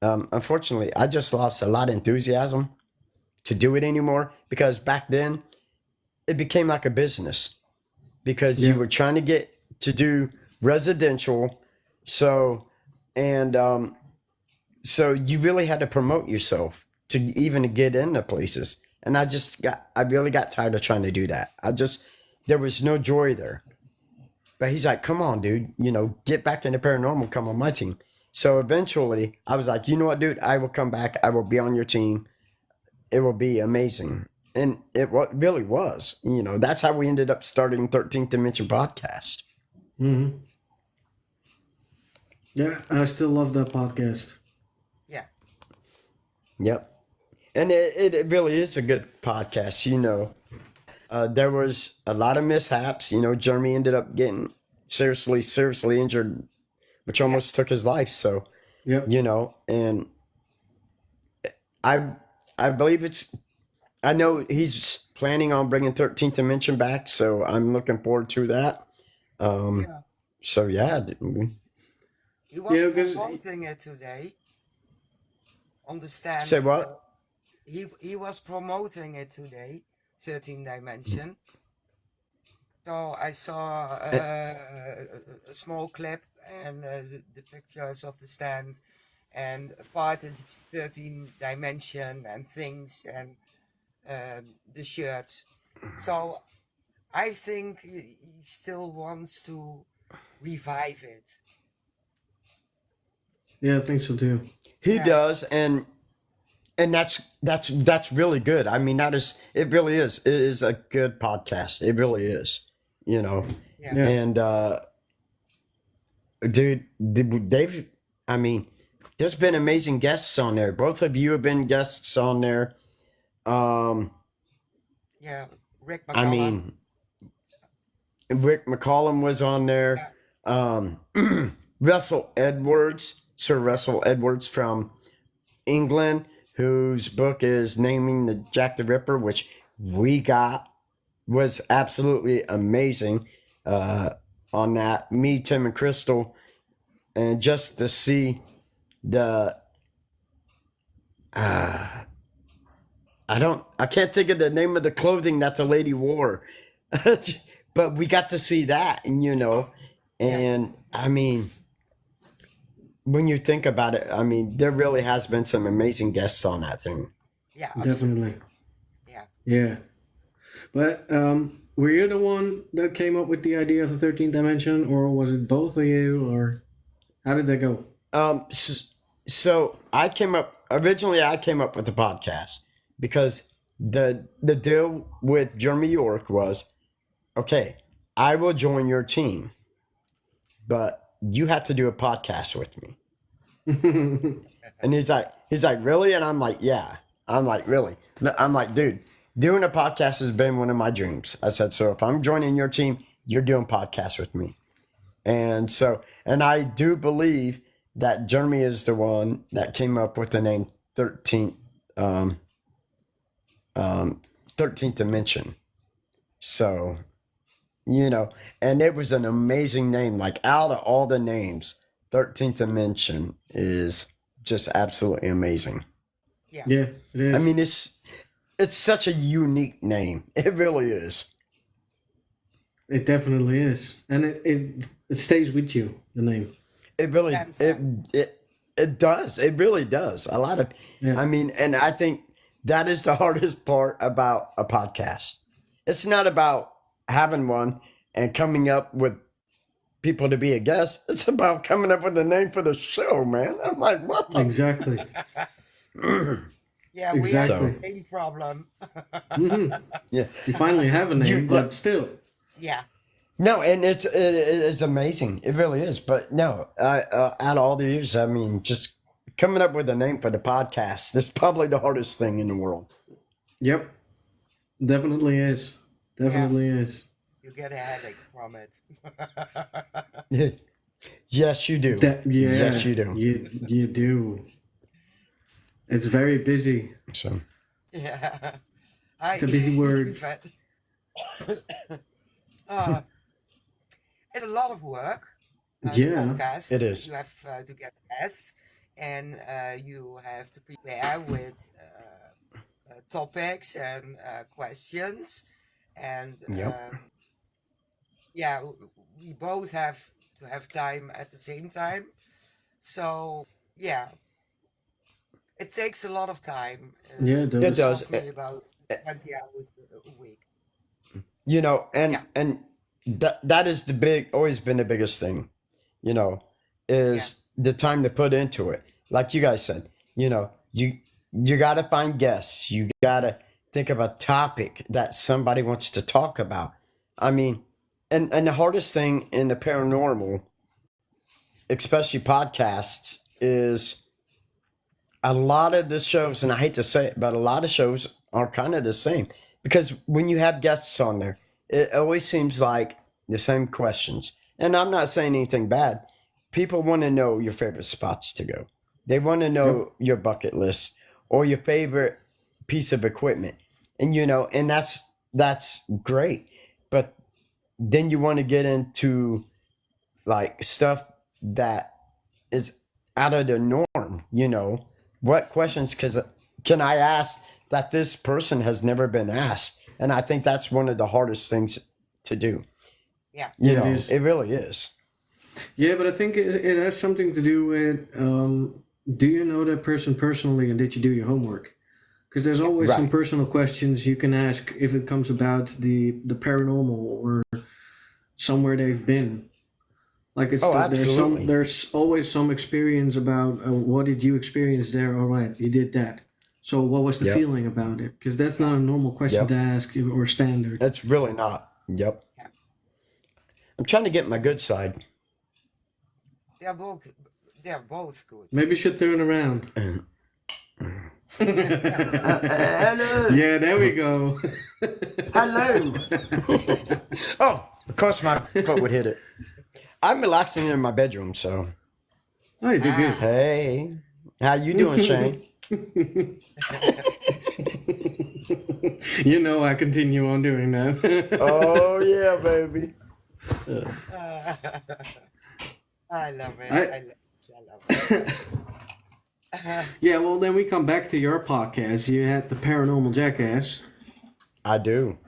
unfortunately, I just lost a lot of enthusiasm to do it anymore, because back then it became like a business, because you were trying to get to do residential. So, and so you really had to promote yourself to even get into places. And I really got tired of trying to do that. There was no joy there. But he's like, come on, dude, get back into paranormal, come on my team. So eventually I was like, you know what, dude, I will come back. I will be on your team. It will be amazing. And really was, that's how we ended up starting 13th Dimension Podcast. Mm-hmm. Yeah, I still love that podcast. Yeah. Yep. And it really is a good podcast, There was a lot of mishaps. Jeremy ended up getting seriously injured, which almost took his life. So, Yep. And I believe I know he's planning on bringing 13th Dimension back, so I'm looking forward to that. Yeah. So, yeah. He was Yeah, 'cause- promoting it today. On the stand. Say what? He was promoting it today, 13 Dimension. So I saw Eh, a small clip and the pictures of the stand, and a part is 13 dimension and things and the shirt. So I think he still wants to revive it. Yeah, I think so too. He Yeah, does, and that's really good. I mean, that is it. Really is. It is a good podcast. It really is. You know, yeah, Yeah, and dude, they've. I mean, there's been amazing guests on there. Both of you have been guests on there. Um, yeah. Rick I McCallum. mean, Rick McCollum was on there. Yeah, Um, Russell Edwards, Sir Russell Edwards from England, whose book is Naming the Jack the Ripper, which we got, was absolutely amazing on that. Me, Tim, and Crystal, and just to see the I can't think of the name of the clothing that the lady wore, but we got to see that, and yeah, and I mean, when you think about it, I mean, there really has been some amazing guests on that thing. yeah. definitely. Absolutely. Yeah. Yeah. But were you the one that came up with the idea of the 13th dimension, or was it both of you, or how did that go? So I came up originally. I came up with the podcast because the deal with Jeremy York was, okay, I will join your team, but you have to do a podcast with me. And he's like, really? And I'm like, yeah. I'm like, really? I'm like, dude, doing a podcast has been one of my dreams. I said, so if I'm joining your team, you're doing podcasts with me. And so, and I do believe that Jeremy is the one that came up with the name 13th, um, 13th Dimension. So, and it was an amazing name. Like out of all the names, 13th Dimension is just absolutely amazing. Yeah. Yeah, it is. I mean, it's such a unique name. It really is. It definitely is, and it stays with you. The name. It really Stands it out. it does. It really does. A lot of Yeah. I mean, and I think that is the hardest part about a podcast. It's not about having one and coming up with people to be a guest. It's about coming up with a name for the show, man. I'm like, what the Exactly. Yeah, we have the Exactly. same problem. hmm yeah. You finally have a name, but still. Yeah. No, and it's amazing. It really is. But no, out of all the years, I mean, just coming up with a name for the podcast is probably the hardest thing in the world. Yep. Definitely is. Definitely is. You get a headache from it. Yes, you do. Yeah. Yes, you do. You do. It's very busy. So Yeah. It's a busy word. Yvette. uh, it's a lot of work. The Yeah. podcast. it is. You have to get guests, and you have to prepare with topics and questions, and Yep. yeah, we both have to have time at the same time. So yeah, it takes a lot of time. Yeah, it It does. does. Costs me about 20 hours a week. And Yeah, that is always been the biggest thing, you know, yeah, is the time to put into it. Like you guys said, you got to find guests. You got to think of a topic that somebody wants to talk about. I mean, and the hardest thing in the paranormal, especially podcasts, is a lot of the shows, and I hate to say it, but a lot of shows are kind of the same because when you have guests on there, it always seems like the same questions. And I'm not saying anything bad. People want to know your favorite spots to go. They want to Yep. know your bucket list or your favorite piece of equipment. And and that's great. But then you want to get into like stuff that is out of the norm. What questions can I ask that this person has never been asked? And I think that's one of the hardest things to do. Yeah. You Yeah, it know, is. it really is. Yeah, but I think it has something to do with do you know that person personally and did you do your homework? Because there's Yeah. always some Right. personal questions you can ask if it comes about the paranormal or somewhere they've been. Like it's Oh, there's absolutely. there's always some experience about what did you experience there? All right, you did that. So what was the Yep. feeling about it? Because that's Yeah. not a normal question to Yep. ask or standard. It's really not. Yep. Yeah. I'm trying to get my good side. They're both. They're both good. Maybe you should turn around. Hello. Yeah, there we go. Hello. Oh, of course my foot would hit it. I'm relaxing in my bedroom, so Oh, you did good. hey, how you doing, Shane? You know I continue on doing that. Oh yeah, baby. I love it. I- I love it. Yeah, well then we come back to your podcast. You had the Paranormal Jackass, I do.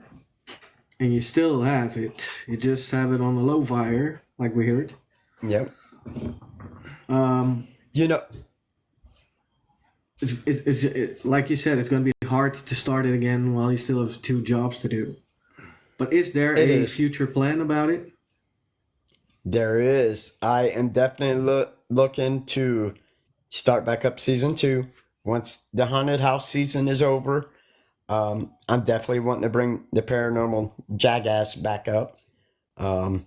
and you still have it. You just have it on the low fire, like we heard. Yep. Um, You know, like you said, it's going to be hard to start it again while you still have 2 jobs to do. But is there It a is. future plan about it? there is. I am definitely looking to start back up season 2 once the haunted house season is over. I'm definitely wanting to bring the paranormal Jackass back up. Um,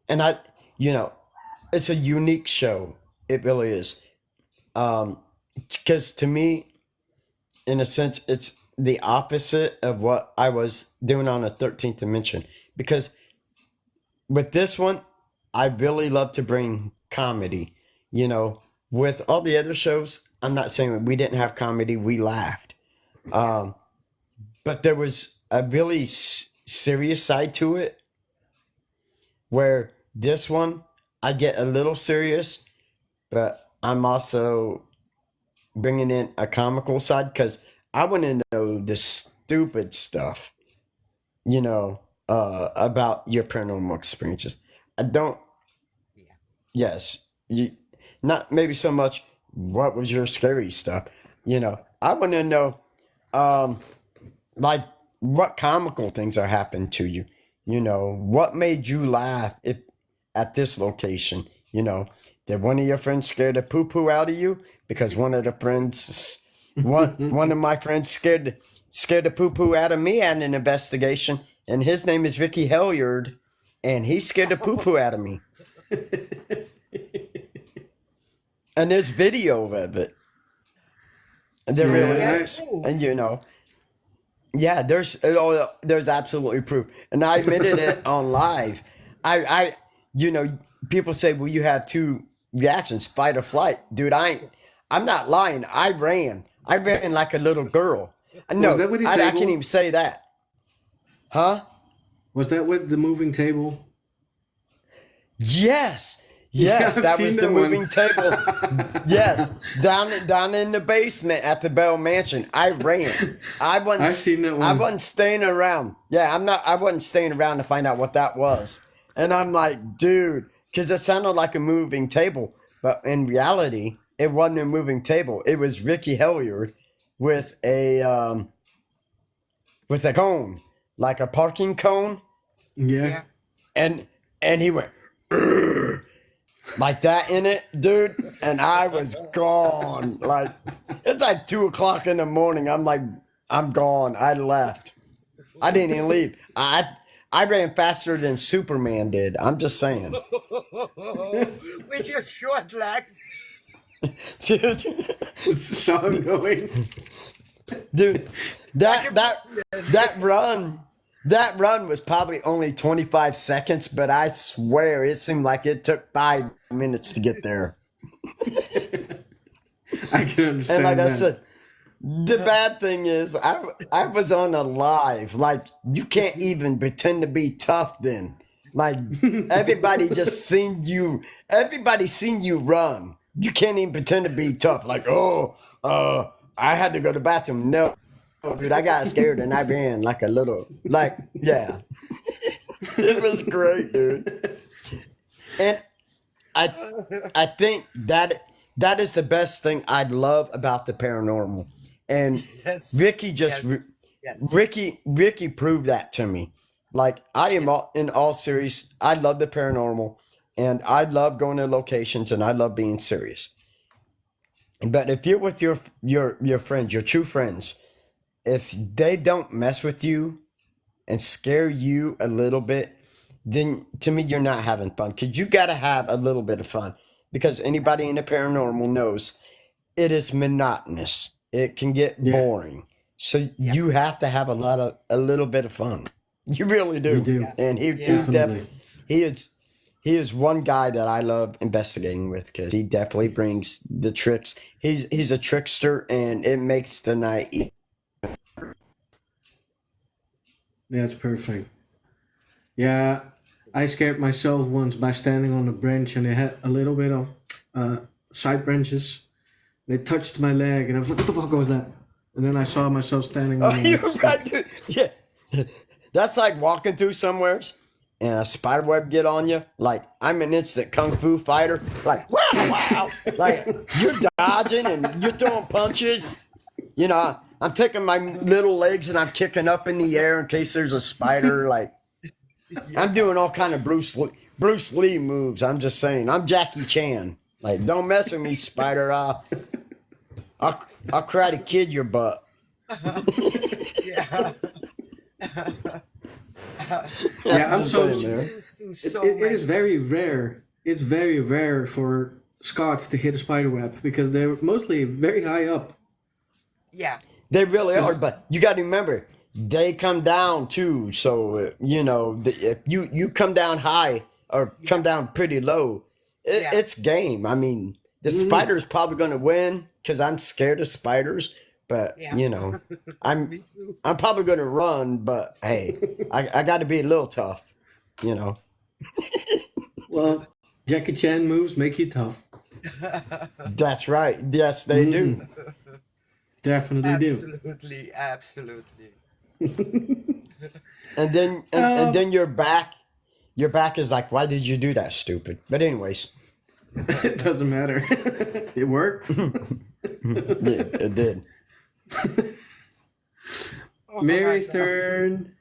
and you know, it's a unique show. It really is. Because to me, in a sense, it's the opposite of what I was doing on a 13th Dimension. Because with this one, I really love to bring comedy. You know, with all the other shows, I'm not saying we didn't have comedy, we laughed. But there was a really serious side to it where this one, I get a little serious, but I'm also bringing in a comical side because I want to know the stupid stuff, about your paranormal experiences. I don't, Yeah. yes, not maybe so much what was your scary stuff. I want to know, like, what comical things are happening to you. What made you laugh at this location? Did one of your friends scare the poo poo out of you? Because one of the friends, one of my friends scared the poo poo out of me at an investigation, and his name is Ricky Helyard, and he scared the poo poo out of me. And there's video of it. And there really Yes. is. And yeah, there's absolutely proof. And I admitted it on live. I people say, well, you had 2 reactions, fight or flight. Dude, I'm not lying. I ran like a little girl. No, Was that with the I table? can't even say that. Huh? Was that with the moving table? Yes. Yeah, Yes, I've that seen was the that one. moving table. Yes, down in the basement at the Bell Mansion. I ran. I've seen that one. I wasn't staying around. Yeah, I wasn't staying around to find out what that was. And I'm like, dude, because it sounded like a moving table, but in reality, it wasn't a moving table. It was Ricky Helyard with a cone, like a parking cone, Yeah. Yeah. and he went like that in it, dude, and I was gone. Like, it's like 2:00 in the morning. I'm like, I'm gone. I left. I didn't even leave. I ran faster than Superman did. I'm just saying. With your short legs. Saw him going. Dude, that run was probably only 25 seconds, but I swear it seemed like it took 5 minutes to get there. I can understand And like that. I said, the bad thing is I was on a live. Like, you can't even pretend to be tough then. Like, everybody just seen you run. You can't even pretend to be tough. Like, I had to go to the bathroom. No, dude, I got scared and I ran like a little, yeah. It was great, dude. And I think that is the best thing I love about the paranormal. And Yes, Ricky just yes, yes. Ricky proved that to me. Like I am Yeah, in all serious. I love the paranormal, and I love going to locations, and I love being serious. But if you're with your friends, your true friends, if they don't mess with you and scare you a little bit, then to me you're not having fun. Because you got to have a little bit of fun. Because anybody in the absolutely. paranormal knows it is monotonous. It can get Yeah, boring. So Yeah, you have to have a little bit of fun. You really we do. do. yeah, And yeah, Definitely. he is he is one guy that I love investigating with because he definitely brings the tricks. He's a trickster, and it makes the night. That's perfect. Yeah, I scared myself once by standing on a branch and it had a little bit of uh, side branches. They touched my leg and I was like, what the fuck was that? And then I saw myself standing Oh, on you're a right, step. dude. Yeah, that's like walking through somewheres and a spider web get on you. Like I'm an instant kung fu fighter. Like wow, wow. Like you're dodging and you're throwing punches. You know, I'm taking my little legs and I'm kicking up in the air in case there's a spider. Like I'm yeah, doing all kind of Bruce Lee moves. I'm just saying. I'm Jackie Chan. Like don't mess with me, spider. I'll karate kid your butt. yeah. Yeah, I'm I'm just so. saying, I've man. been to It, so it is many. very rare. It's very rare for Scott to hit a spider web because they're mostly very high up. Yeah, They really are, 'Cause- but you got to remember they come down too. So you know, if you come down high or yeah, come down pretty low, yeah, it's game. I mean, the Mhm. spider's probably going to win because I'm scared of spiders. But yeah. you know, I'm Me too. I'm probably going to run. But hey, I got to be a little tough. You know, Well, Jackie Chan moves make you tough. that's right. Yes, they Hmm. do. Definitely do. Absolutely, absolutely. And Um, then your back is like, why did you do that, stupid? But anyways, it doesn't matter. It worked. it did. Oh my Mary's god. turn.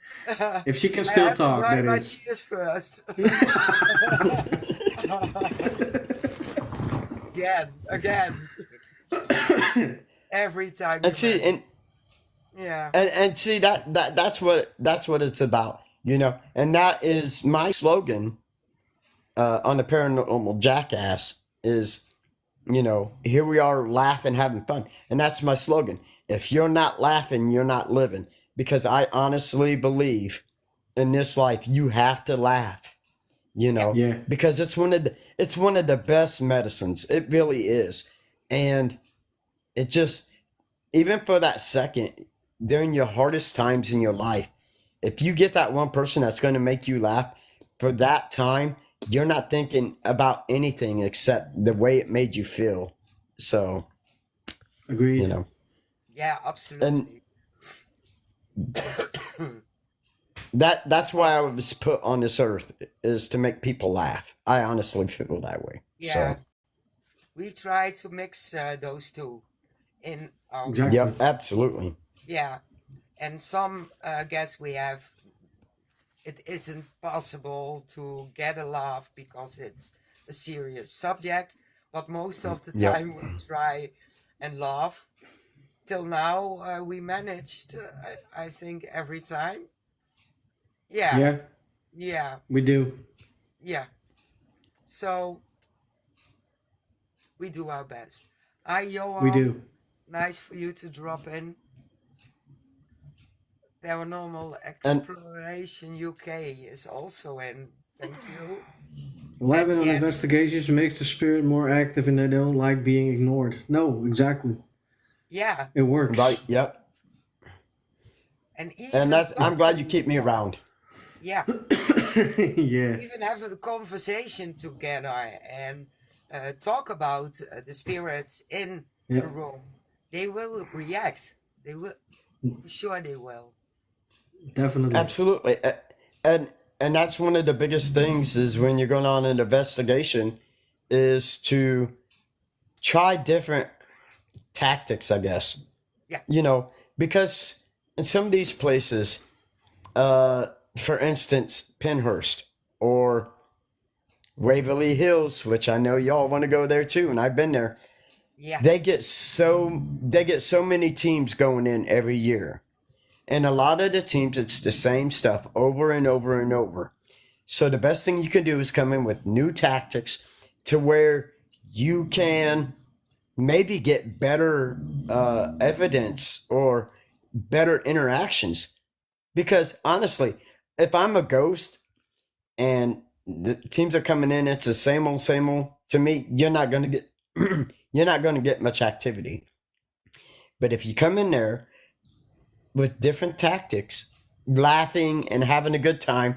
If she can I still have to talk, dry that my is. tears first. Again. Every time And you see, mention. Yeah, and see that's what it's about, you know. And that is my slogan on the paranormal Jackass is, you know, here we are laughing, having fun, and that's my slogan. If you're not laughing, you're not living. Because I honestly believe in this life you have to laugh, you yeah, know, Yeah. because it's one of the best medicines. It really is, and it just even for that second during your hardest times in your life, if you get that one person that's going to make you laugh for that time, you're not thinking about anything except the way it made you feel. So, you Agreed. know, yeah, and absolutely. that's why I was put on this earth is to make people laugh. I honestly feel that way. Yeah, So, we try to mix those two in our Exactly. yep, group. absolutely. Yeah, and some guests we have, it isn't possible to get a laugh because it's a serious subject, but most of the Yep. time we try and laugh. Till now, we managed, I think, every time. Yeah, Yeah, yeah, we do. yeah. So we do our best. Hi, We Johan. do. Nice for you to drop in. Paranormal And Exploration UK is also in. Thank you. And Elaborate on yes, investigations makes the spirit more active and they don't like being ignored. No, exactly. yeah, It works. right, yep. and And even that's I'm glad you talking, keep me around. yeah, Yeah. even having a conversation together and talk about the spirits in Yeah. a room, they will react. They will, for sure, they will. Definitely. Absolutely. And and that's one of the biggest things is when you're going on an investigation is to try different tactics, I guess. Yeah. You know, because in some of these places, uh, for instance, Penhurst or Waverly Hills, which I know y'all want to go there too, and I've been there. Yeah. They get so many teams going in every year. And a lot of the teams it's the same stuff over and over and over. So the best thing you can do is come in with new tactics to where you can maybe get better evidence or better interactions. Because honestly, if I'm a ghost and the teams are coming in, it's the same old, same old. To me, you're not gonna get you're not gonna get much activity. But if you come in there with different tactics, laughing and having a good time,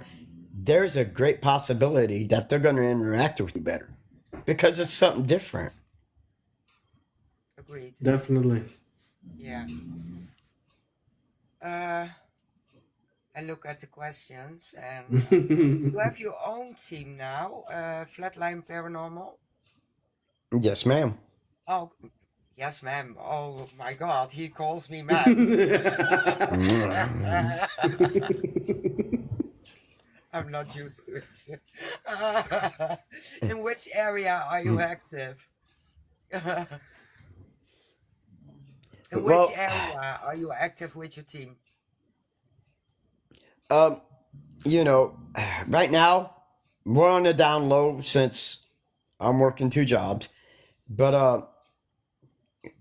there's a great possibility that they're gonna interact with you better because it's something different. Agreed. Definitely. Yeah. Uh, I look at the questions, and you have your own team now, Flatline Paranormal. Yes, ma'am. Oh, yes, ma'am. Oh my God, he calls me ma'am. I'm not used to it. In which area are you active? In which Well, area are you active with your team? um, you know, right now we're on the down low since I'm working two jobs. But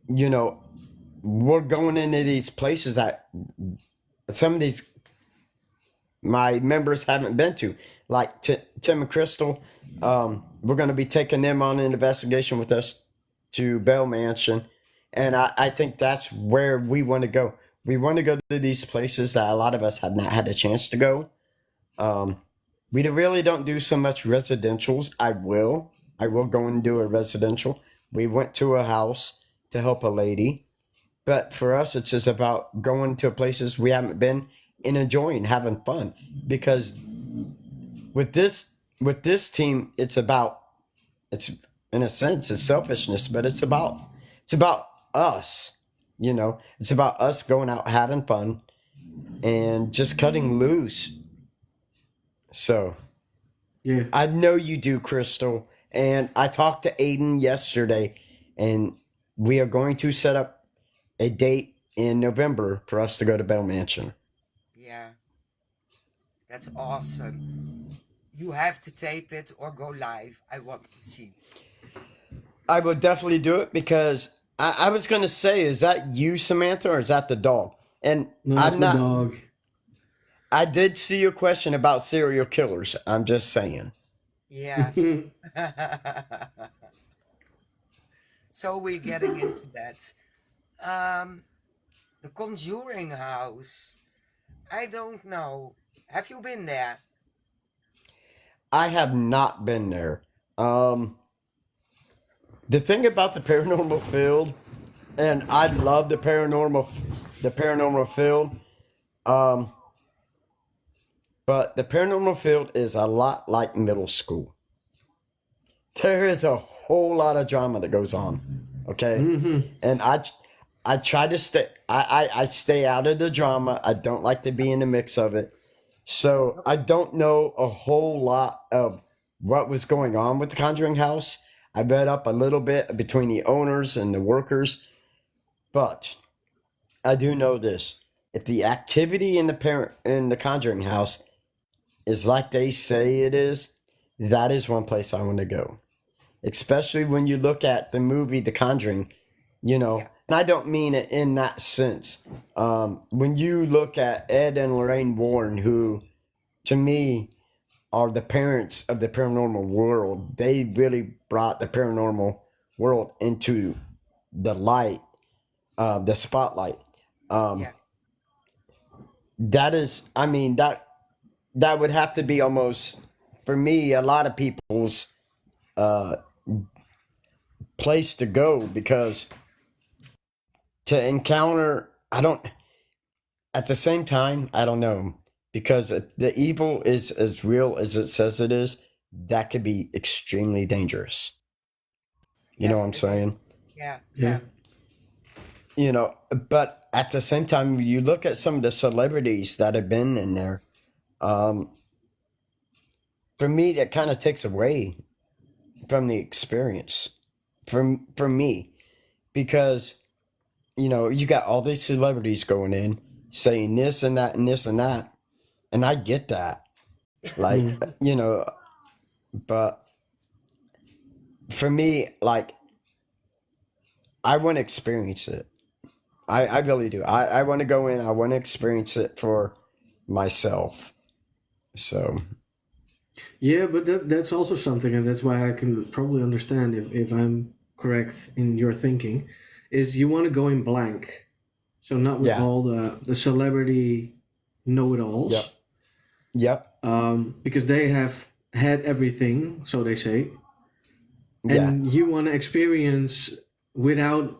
you know, we're going into these places that some of these my members haven't been to, like Tim and Crystal. We're going to be taking them on an investigation with us to Bell Mansion, and I think that's where we want to go. We want to go to these places that a lot of us have not had a chance to go. Um, we really don't do so much residentials. I will go and do a residential. We went to a house to help a lady, but for us, it's just about going to places we haven't been and enjoying, having fun. Because with this team, it's in a sense it's selfishness, but it's about us. It's about us going out having fun and just cutting loose. So Yeah. I know you do, Crystal. And I talked to Aiden yesterday, and we are going to set up a date in November for us to go to Bell Mansion. Yeah, that's awesome. You have to tape it or go live. I want to see. I would definitely do it because I was going to say, is that you, Samantha, or is that the dog? And No, that's I'm my not, dog. I did see your question about serial killers. I'm just saying. Yeah. So we're getting into that. Um, the Conjuring House. I don't know. Have you been there? I have not been there. Um, the thing about the paranormal field, and I love the paranormal field. Um, but the paranormal field is a lot like middle school. There is a whole lot of drama that goes on. Okay, and I try to stay. I stay out of the drama. I don't like to be in the mix of it. So I don't know a whole lot of what was going on with the Conjuring House. I read up a little bit between the owners and the workers, but I do know this: if the activity in the Conjuring House is like they say it is, that is one place I want to go. Especially when you look at the movie The Conjuring, Yeah. and I don't mean it in that sense. When you look at Ed and Lorraine Warren, who to me are the parents of the paranormal world, they really brought the paranormal world into the light, the spotlight. Um, Yeah. that is, I mean, that would have to be almost for me a lot of people's uh, place to go because to encounter, I don't. At the same time, I don't know. because if the evil is as real as it says it is, that could be extremely dangerous. You know what Yes, I'm it is. saying? Yeah, Yeah. yeah. But at the same time, you look at some of the celebrities that have been in there. Um, for me, that kind of takes away from the experience. For me, because you got all these celebrities going in saying this and that and this and that, and I get that. Like, Yeah. but for me, like, I want to experience it. I really do. I want to go in. I want to experience it for myself. So Yeah, but that's also something, and that's why I can probably understand if I'm correct in your thinking, is you want to go in blank. So not with yeah, all the celebrity know-it-alls, yep, yep, because they have had everything, so they say, yeah, and you want to experience without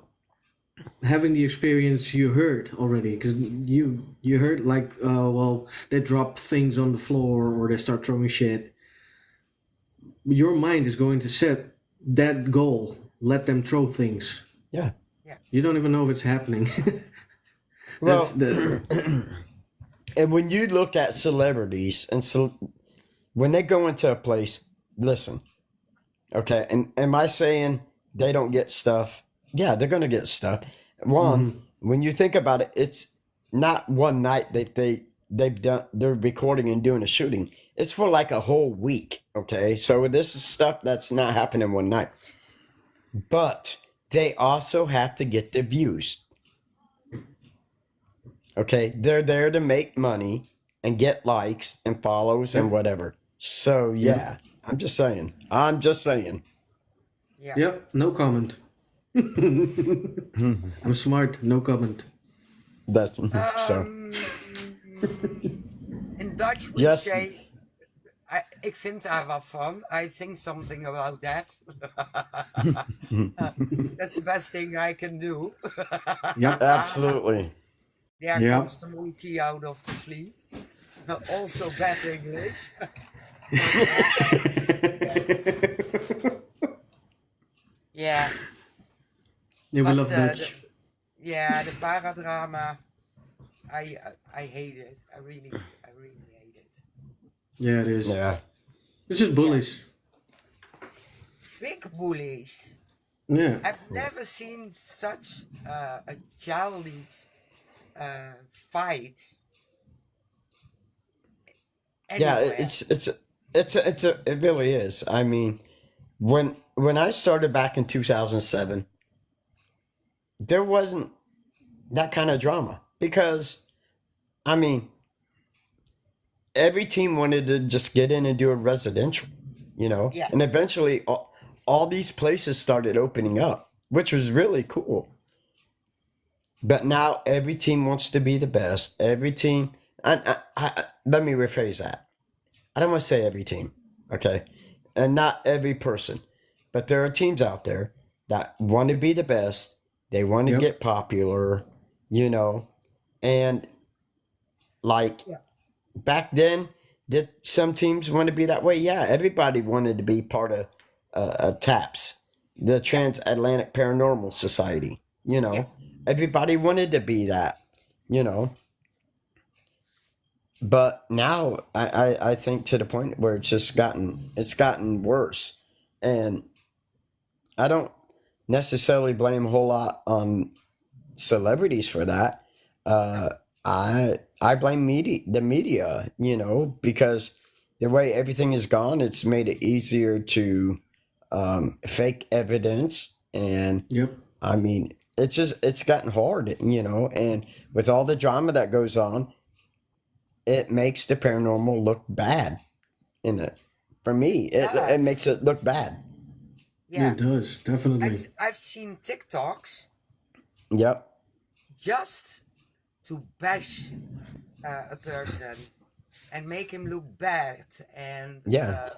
having the experience you heard already, because you heard like, well, they drop things on the floor or they start throwing shit. Your mind is going to set that goal. Let them throw things. yeah. Yeah. You don't even know if it's happening. That's Well, the and when you look at celebrities and so when they go into a place, listen, okay, and am I saying they don't get stuff? Yeah, they're gonna get stuff. One, Mhm. when you think about it, it's not one night that they're recording and doing a shooting. It's for like a whole week. Okay, so this is stuff that's not happening one night. But they also have to get the views. Okay, they're there to make money and get likes and follows and Yep. whatever. So Yep. yeah, I'm just saying. I'm just saying. Yeah. Yep. No comment. I'm smart. No comment. That's so. Um, in Dutch we Yes. say, ik vind daar wat van. I think something about that. That's the best thing I can do. Yep. Absolutely. There Yep. comes the monkey out of the sleeve. Also bad English. Yes. Yeah. Yeah, we But love Dutch. the paradrama, I hate it. I really hate it. Yeah, it is. Yeah. It's just Yeah. bullies. Big bullies. Yeah. I've never seen such a childish fight Yeah. anywhere. It really is. I mean, when I started back in 2007, there wasn't that kind of drama because I mean every team wanted to just get in and do a residential, Yeah. and eventually all these places started opening up, which was really cool. But now every team wants to be the best. Every team, let me rephrase that. I don't want to say every team, okay, and not every person, but there are teams out there that want to be the best. They want to Yep. get popular, and like Yeah. back then, did some teams want to be that way? Yeah, everybody wanted to be part of TAPS, the Yeah. Transatlantic Paranormal Society. Yeah. Everybody wanted to be that. You know, but now I think to the point where it's gotten worse, and I don't necessarily blame a whole lot on celebrities for that. No. I blame the media, because the way everything is gone, it's made it easier to fake evidence, and Yep. I mean, it's gotten hard, and with all the drama that goes on, it makes the paranormal look bad. In it, for me, it makes Does. it look bad. Yeah, Yeah. it does. Definitely. I've seen TikToks Yep. just to bash a person and make him look bad and Yeah.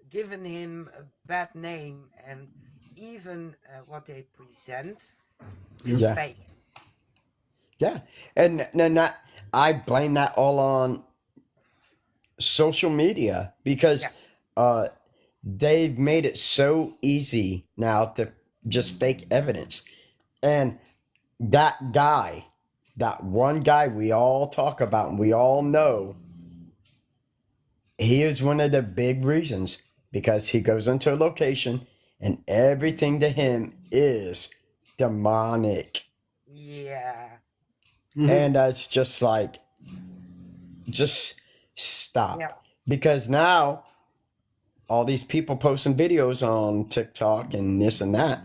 giving him a bad name, and even what they present is Yeah. fake. Yeah, and that I blame that all on social media because Yeah. they've made it so easy now to just fake evidence. And that guy, that one guy we all talk about and we all know, he is one of the big reasons because he goes into a location and everything to him is demonic. Yeah. And it's just like, just stop. Yeah. Because now all these people posting videos on TikTok and this and that,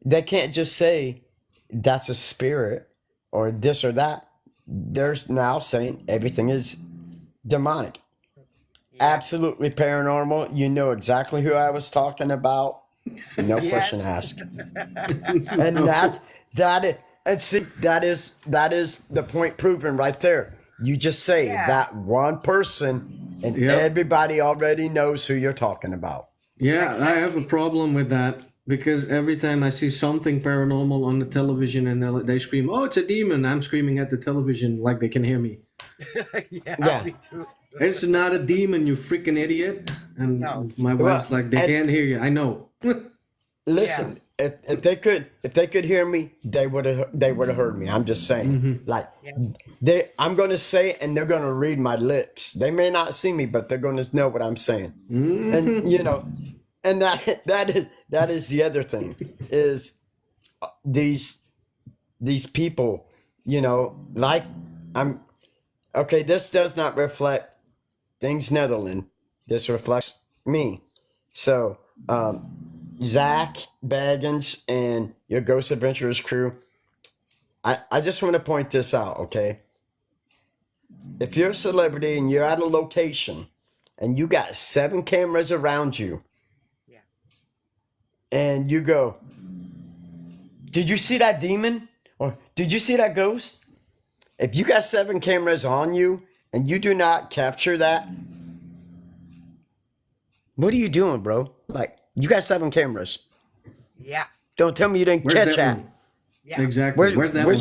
they can't just say that's a spirit or this or that. They're now saying everything is demonic. Yeah. Absolutely paranormal. You know exactly who I was talking about. No question Yes. asked. And that is, and see, that is the point proven right there. You just say Yeah. that one person and Yep. everybody already knows who you're talking about. Yeah, I have a Exactly. problem with that because every time I see something paranormal on the television and they scream, "Oh, it's a demon!" I'm screaming at the television like they can hear me. Yeah, Yeah. me too. It's not a demon, you freaking idiot! And No. my wife's like, "They and- can't hear you." I know. Listen, if they could hear me, they would have heard me. I'm just saying, like Yeah. I'm gonna say it and they're gonna read my lips. They may not see me, but they're gonna know what I'm saying. And and that is the other thing is these people, like I'm okay. This does not reflect things Netherlands. This reflects me. So. Zach Baggins and your Ghost Adventurers crew, I just want to point this out, okay? If you're a celebrity and you're at a location and you got 7 cameras around you, Yeah. and you go, did you see that demon? Or did you see that ghost? If you got 7 cameras on you and you do not capture that, what are you doing, bro? Like, you got 7 cameras. Yeah. Don't tell me you didn't Where's catch that that. one? Yeah. Exactly. Where's that one?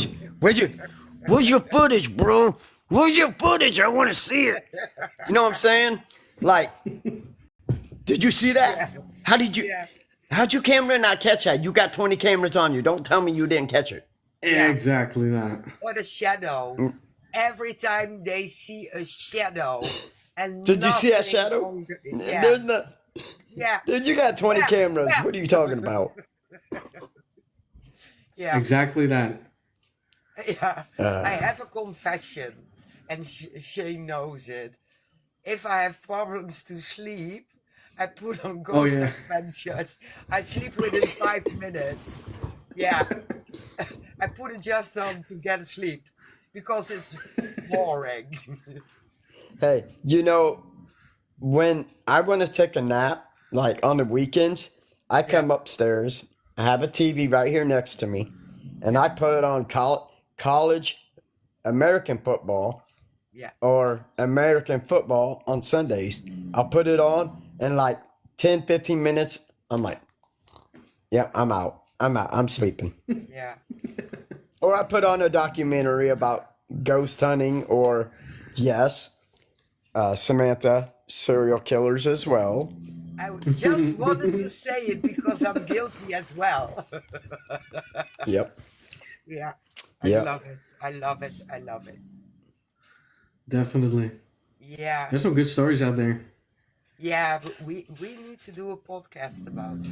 Where's your footage, bro? Where's your footage? I want to see it. You know what I'm saying? Like, did you see that? How'd your camera not catch that? You got 20 cameras on you. Don't tell me you didn't catch it. Yeah. Exactly that. Or the shadow. Every time they see a shadow. And Did you see that nothing shadow? on the- There's no, Yeah. dude, you got 20 Yeah. cameras. Yeah. What are you talking about? Yeah. Exactly that. Yeah. I have a confession, and Shane knows it. If I have problems to sleep, I put on Ghost yeah. Adventures. I sleep within 5 minutes. Yeah. I put it just on to get asleep because it's boring. Hey, when I want to take a nap, like on the weekends, I come upstairs. I have a TV right here next to me, and I put on college American football Yeah. or American football on Sundays. I'll put it on, and like 10, 15 minutes, I'm like, yeah, I'm out. I'm sleeping. Yeah. Or I put on a documentary about ghost hunting or, yes, Samantha, serial killers as well. I just wanted to say it because I'm guilty as well. Yep. Yeah. I Yep. love it. I love it. I love it. Definitely. Yeah. There's some good stories out there. Yeah, but we need to do a podcast about it.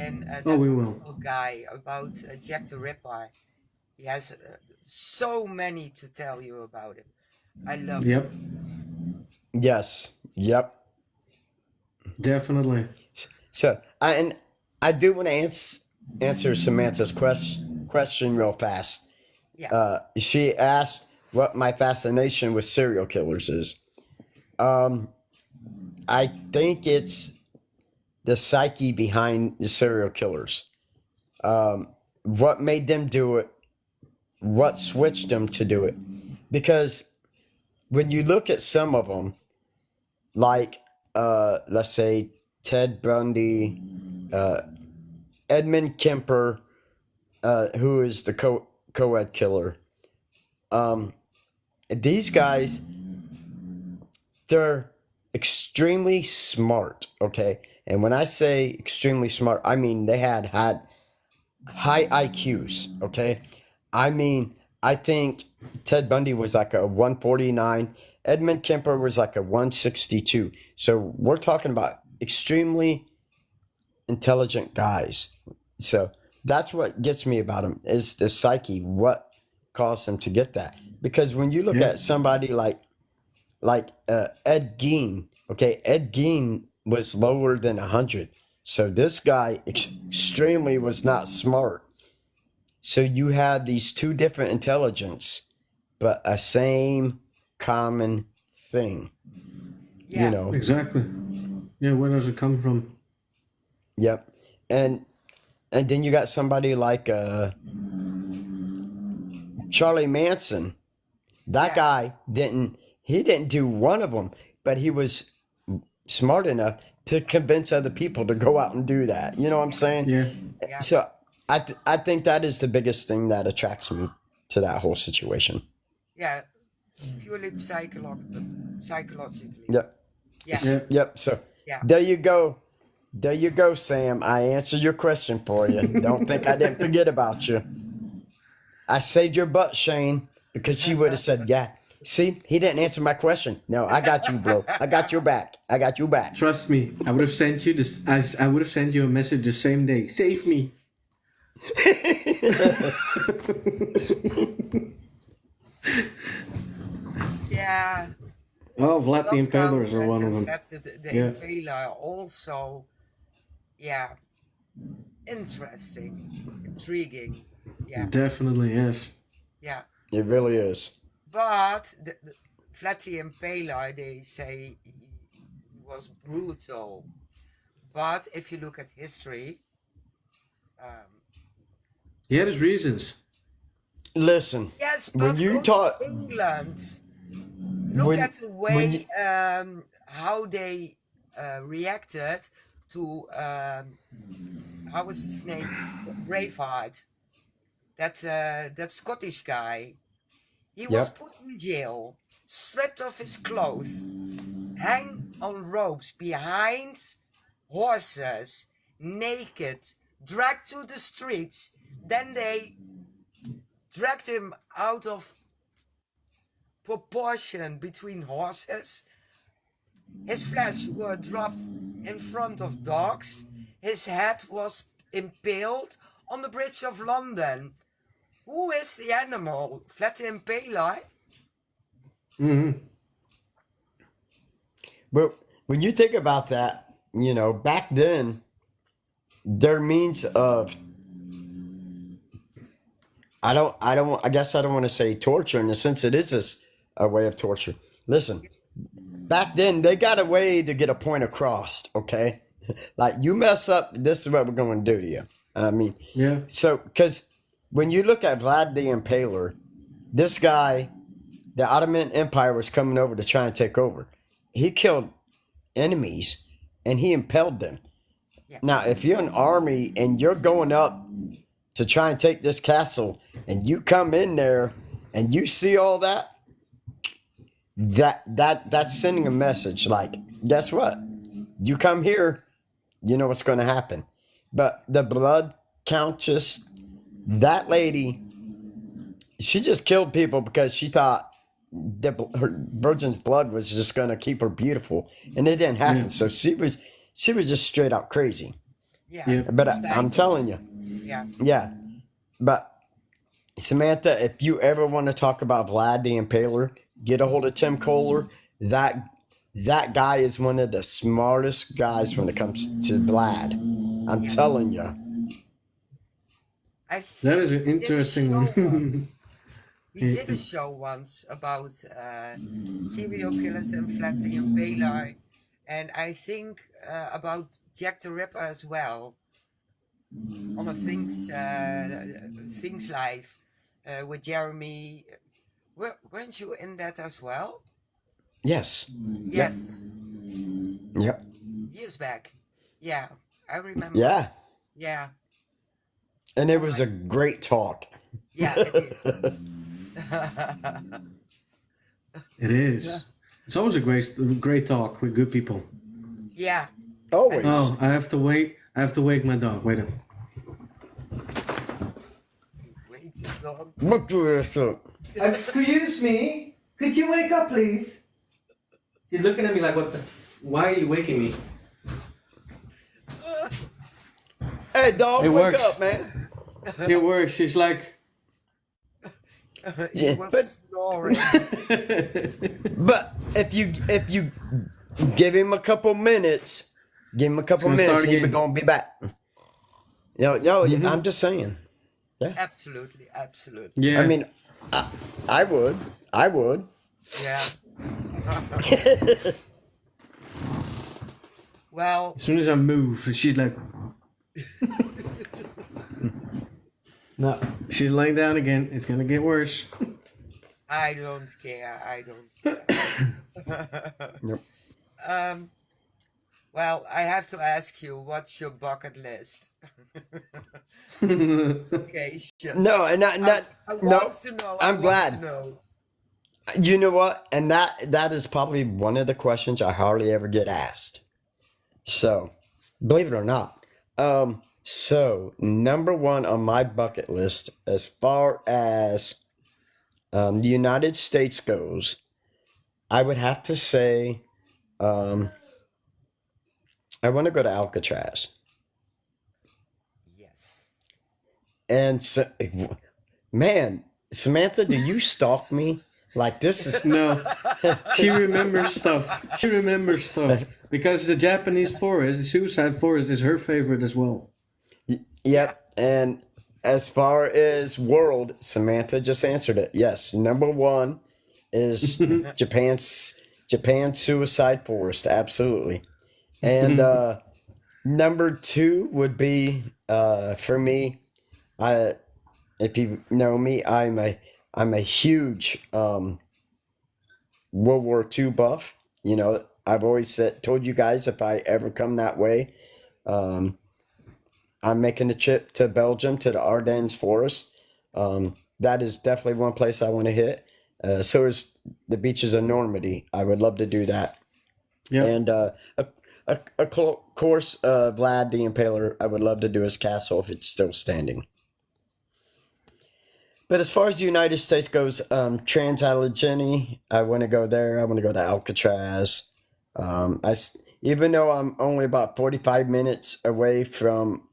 And that we will. wonderful guy about Jack the Ripper. He has so many to tell you about him. I love Yep. it. Yes. Yep. Definitely. So, I do want to answer Samantha's question real fast. Yeah. She asked what my fascination with serial killers is. I think it's the psyche behind the serial killers. What made them do it? What switched them to do it? Because when you look at some of them, like let's say Ted Bundy, Edmund Kemper, who is the co-ed killer. These guys, they're extremely smart, okay? And when I say extremely smart, I mean they had high IQs, okay? I mean, I think Ted Bundy was like a 149, Edmund Kemper was like a 162. So we're talking about extremely intelligent guys. So that's what gets me about them is the psyche, what caused them to get that. Because when you look Yeah. at somebody like Ed Gein. Okay, Ed Gein was lower than 100. So this guy extremely was not smart. So you have these two different intelligence, but a same common thing. You Yeah. know. Exactly. Yeah, where does it come from? Yep. And then you got somebody like Charlie Manson. That Yeah. guy didn't do one of them, but he was smart enough to convince other people to go out and do that. You know what I'm saying? Yeah. Yeah. So I think that is the biggest thing that attracts me to that whole situation. Yeah. Purely psychologically. Yep. Yeah. Yeah. Yep. So Yeah. there you go. There you go, Sam. I answered your question for you. Don't think I didn't forget about you. I saved your butt, Shane, because she would have said, yeah. See, he didn't answer my question. No, I got you, bro. I got your back. I got your back. Trust me, I would have sent you this. I would have sent you a message the same day. Save me. Yeah. Oh, Vlad the That Impaler counts is one of them. That's the Yeah. Impaler also. Yeah. Interesting. Intriguing. Yeah. Definitely, yes. Yeah. It really is. But the Vlad the Impaler, they say he was brutal. But if you look at history, um, He had his reasons. Listen, yes, when but you go talk, to England. Look when at the when you, way how they reacted to how was his name? Braveheart. That Scottish guy. He was yep, put in jail, stripped of his clothes, hang on ropes behind horses, naked, dragged to the streets. Then they dragged him out of proportion between horses. His flesh were dropped in front of dogs. His head was impaled on the Bridge of London. Who is the animal? Vlad the Impaler? Hmm. but when you think about that, you know, back then, their means of I guess I don't want to say torture in the sense it is a way of torture. Listen, back then they got a way to get a point across, okay? Like you mess up, this is what we're going to do to you. I mean, Yeah. so because when you look at Vlad the Impaler, this guy, the Ottoman Empire was coming over to try and take over. He killed enemies and he impaled them. Yeah. Now, if you're an army and you're going up to try and take this castle and you come in there and you see all that, that's sending a message like, guess what? You come here, you know what's going to happen. But the blood countess, that lady, she just killed people because she thought that her virgin's blood was just going to keep her beautiful, and it didn't happen. Yeah. So she was just straight out crazy. Yeah. Yeah. But I'm telling you, Yeah. yeah. But Samantha, if you ever want to talk about Vlad the Impaler, get a hold of Tim Kohler. That guy is one of the smartest guys when it comes to Vlad. I'm telling you. I That is think an interesting one. he did a show once about serial killers and Vlad the Impaler, and I think about Jack the Ripper as well on a Things Live with Jeremy. Weren't you in that as well? Yes. Yes, Yep. years back. Yeah, I remember. Yeah. Yeah, And it was a great talk. yeah, it is. It is. It's always a great talk with good people. Yeah. Always. Oh, I have to wait. I have to wake my dog. Wait a minute. Wait, dog. What do you think? Excuse me. Could you wake up, please? He's looking at me like, what the? Why are you waking me? Hey, dog, It wake works. up, man. It works. She's like. He Yeah, was but- snoring. But if you give him a couple minutes, gonna he's again. gonna be back. I'm just saying. Absolutely. Yeah. I mean, I would. Yeah. Well, as soon as I move, she's like. No, she's laying down again. It's gonna get worse. I don't care. Nope. Well, I have to ask you, what's your bucket list? Okay, just. No, and I no. want to know. I'm glad. To know. You know what? And that is probably one of the questions I hardly ever get asked. So, believe it or not. So number one on my bucket list, as far as the United States goes, I would have to say, I want to go to Alcatraz. Yes. And so, man, Samantha, do you stalk me? Like this is No, she remembers stuff. Because the Japanese forest, the suicide forest, is her favorite as well. Yep. And as far as world, Samantha just answered it. Yes, number one is Japan's suicide forest. Absolutely. And number two would be for me. If you know me, I'm a huge World War II buff. You know, I've always told you guys if I ever come that way, I'm making a trip to Belgium to the Ardennes forest. That is definitely one place I want to hit. So is the beaches of Normandy. I would love to do that. Yeah. And of course, Vlad the Impaler, I would love to do his castle if it's still standing. But as far as the United States goes, Trans-Allegheny, I want to go there. I want to go to Alcatraz. Even though I'm only about 45 minutes away from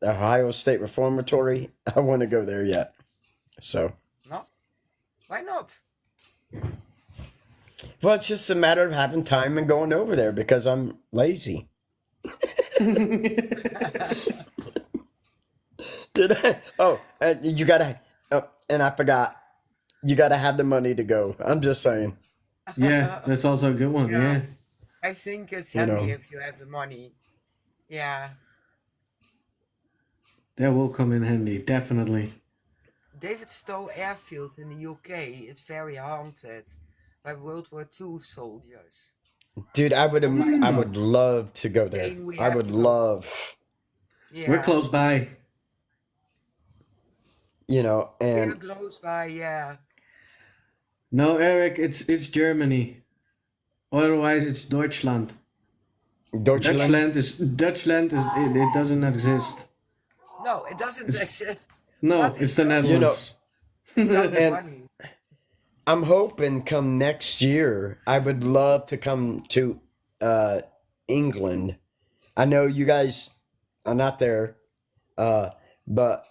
Ohio State Reformatory, I want to go there yet. So, No? Why not? well, it's just a matter of having time and going over there because I'm lazy. Did I? Oh, you gotta. Oh, and I forgot. You gotta have the money to go. I'm just saying. Yeah, that's also a good one. Yeah. I think it's You know. handy if you have the money. Yeah. That will come in handy, definitely. David Stowe Airfield in the UK is very haunted by World War II soldiers. Dude, I would love to go there. Okay, we I have would to go. love, Yeah. We're close by. you know, We're and close by, yeah. No, Eric, it's Germany. Otherwise, it's Deutschland. Deutschland. Dutchland is it doesn't exist. No, it doesn't exist. No, But it's the sounds- Netherlands. It sounds And- funny. I'm hoping come next year, I would love to come to England. I know you guys are not there, but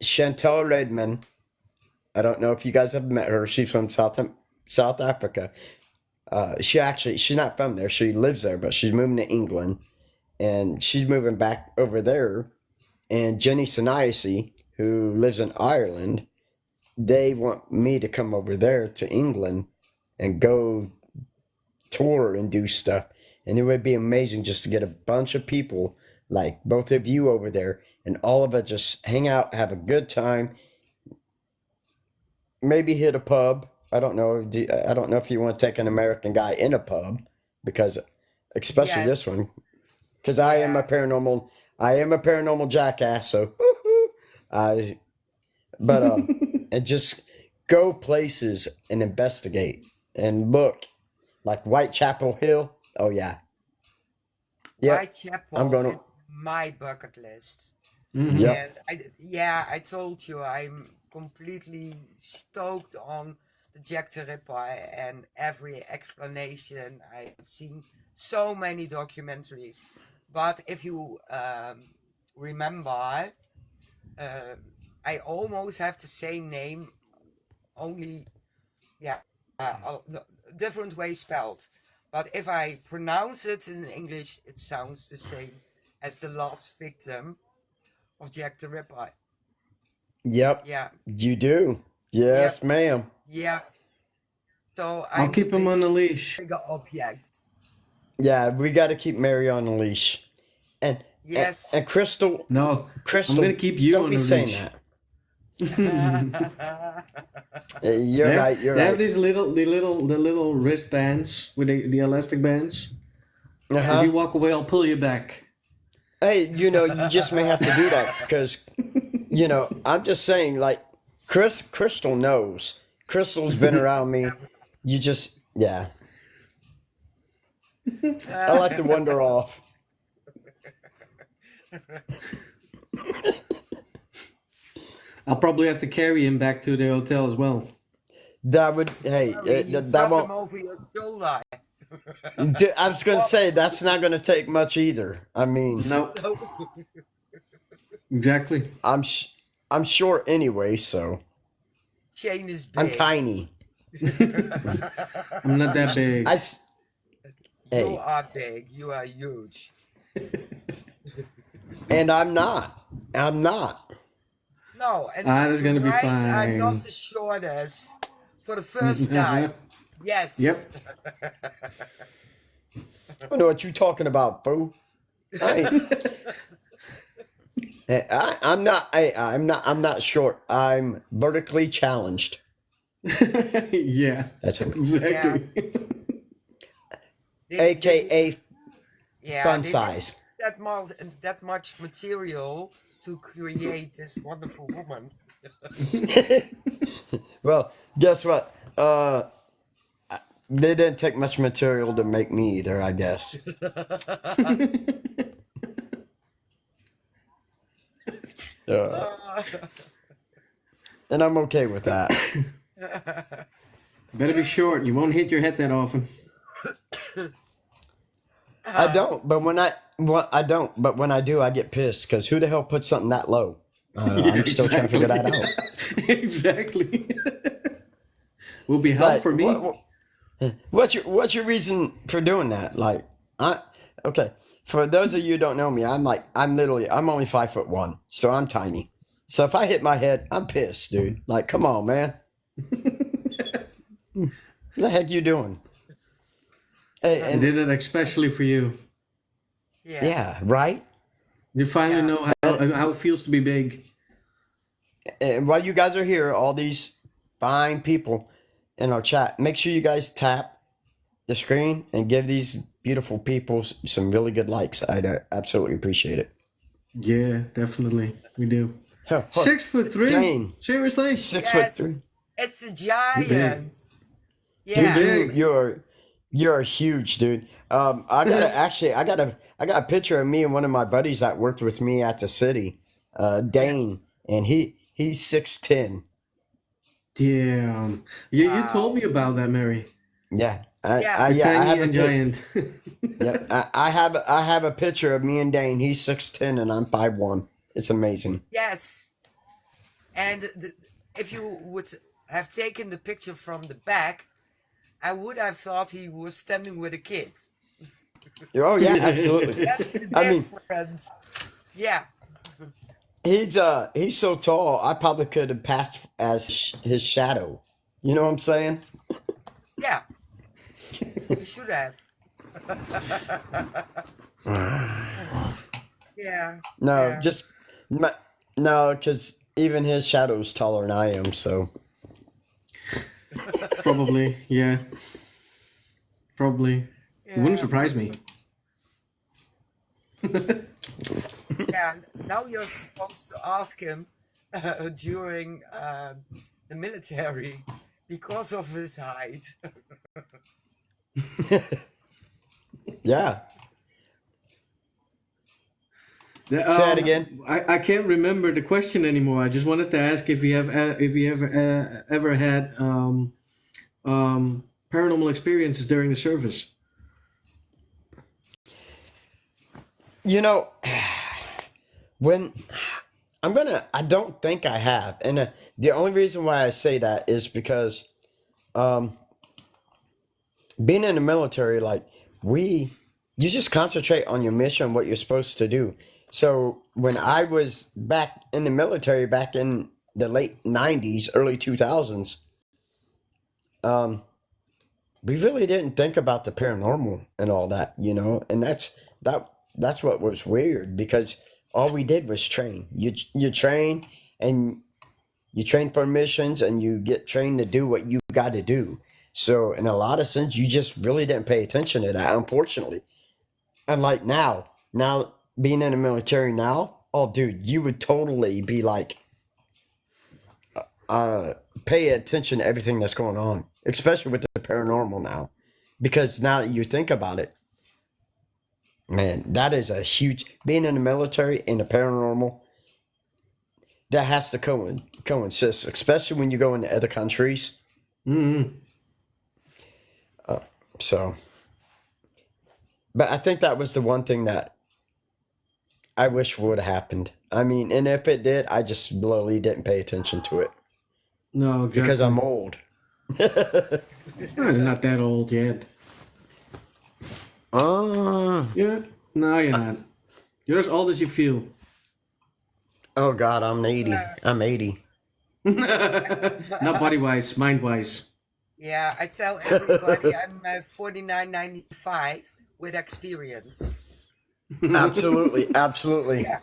Chantal Redmond, I don't know if you guys have met her. She's from South Africa. She's not from there. She lives there, but she's moving to England, and she's moving back over there. And Jenny Sinaisi, who lives in Ireland, they want me to come over there to England and go tour and do stuff. And it would be amazing just to get a bunch of people like both of you over there and all of us just hang out, have a good time. Maybe hit a pub. I don't know. I don't know if you want to take an American guy in a pub because, especially this Yes. one, because I am a paranormal jackass. So, and just go places and investigate. and look, like Whitechapel Hill. Oh yeah, yep. I'm Whitechapel is gonna. my bucket list. Hmm. Yep. And I told you I'm completely stoked on the Jack the Ripper and every explanation. I have seen so many documentaries, but if you remember, um, I almost have the same name, only yeah, no, different way spelled. But if I pronounce it in English, it sounds the same as the last victim of Jack the Ripper. Yep. Yeah, You do. yeah, Yes, ma'am. yeah. So I'll I'm the keep him big on the leash. trigger object. Yeah, we got to keep Mary on the leash. And, and Yes. and Crystal, No, I'm Crystal, gonna keep you don't on be the saying leash. that. Yeah. You're right. You're They have right. these little wristbands with the elastic bands. Uh If huh. you walk away, I'll pull you back. Hey, you just may have to do that because, I'm just saying, like, Crystal knows. Crystal's been around me. You just, yeah. I like to wander off. I'll probably have to carry him back to the hotel as well. That would, hey, Sorry, you that drop him won't. over your shoulder. I was gonna say that's not gonna take much either. I mean, No, No. exactly. I'm sh- I'm short anyway, so Shane is I'm big. tiny. I'm not that big. You Hey, are big. You are huge. and I'm not. I'm not. No, and That's gonna be tonight I'm not fine. the shortest for the first time. Yes. Yep. I don't know what you talking about, fool. I'm not. I'm not short. I'm vertically challenged. Yeah, That's it. exactly. They, AKA fun they size. didn't that much material to create this wonderful woman. Well, guess what? They didn't take much material to make me either, I guess. And I'm okay with that. Better be short. You won't hit your head that often. I don't, but I don't, but when I do, I get pissed because who the hell put something that low? I'm still trying to figure that out. Exactly. Will be hell Like, for me. what's your reason for doing that? Like, okay. For those of you who don't know me, I'm only 5'1", so I'm tiny. So if I hit my head, I'm pissed, dude. Like, come on, man. What the heck you doing? Hey, I and did it especially for you. Yeah. yeah, right. You finally Yeah. know how it feels to be big. And while you guys are here, all these fine people in our chat, make sure you guys tap the screen and give these beautiful people some really good likes. I'd absolutely appreciate it. Yeah, definitely. We do. Huh, huh. 6'3". Dang. Seriously? 6'3". It's a giant. Too Yeah. big. Dude, you're huge, dude. I got a picture of me and one of my buddies that worked with me at the city, Dane, and he's 6'10". Damn. Yeah, you told me about that, Mary. Yeah, Yeah. I You're tiny have a and giant. yeah, I have a picture of me and Dane. He's 6'10" and I'm 5'1". It's amazing. Yes. And if you would have taken the picture from the back, I would have thought he was standing with a kid. Oh yeah, absolutely. That's the I mean, difference. Yeah. he's so tall. I probably could have passed as his shadow. You know what I'm saying? Yeah. You should have. Yeah. No, Yeah. no, because even his shadow's taller than I am. So Probably, yeah. Probably. It wouldn't Yeah. surprise me. Yeah. Now you're supposed to ask him during the military because of his height. Yeah. The, Say that again. I can't remember the question anymore. I just wanted to ask if you have if you ever had paranormal experiences during the service. You know, when I don't think I have. And the only reason why I say that is because um, being in the military, like, you just concentrate on your mission, what you're supposed to do. So when I was back in the military, back in the late 90s, early 2000s, um, we really didn't think about the paranormal and all that, and that's what was weird because all we did was train. You train and you train for missions and you get trained to do what you got to do. So in a lot of sense, you just really didn't pay attention to that, unfortunately. Unlike now being in the military now, oh dude, you would totally be like, pay attention to everything that's going on, especially with the paranormal now, because now that you think about it, man, that is a huge being in the military and the paranormal. That has to coincide, especially when you go into other countries. Mm-hmm. So, but I think that was the one thing that I wish would have happened. I mean, and if it did, I just literally didn't pay attention to it No, exactly. because I'm old. I'm not that old yet. Yeah, no, you're not. You're as old as you feel. Oh God, I'm 80. I'm 80. Not body wise, mind wise. Yeah, I tell everybody I'm 49.95 with experience. Absolutely, absolutely. Yeah.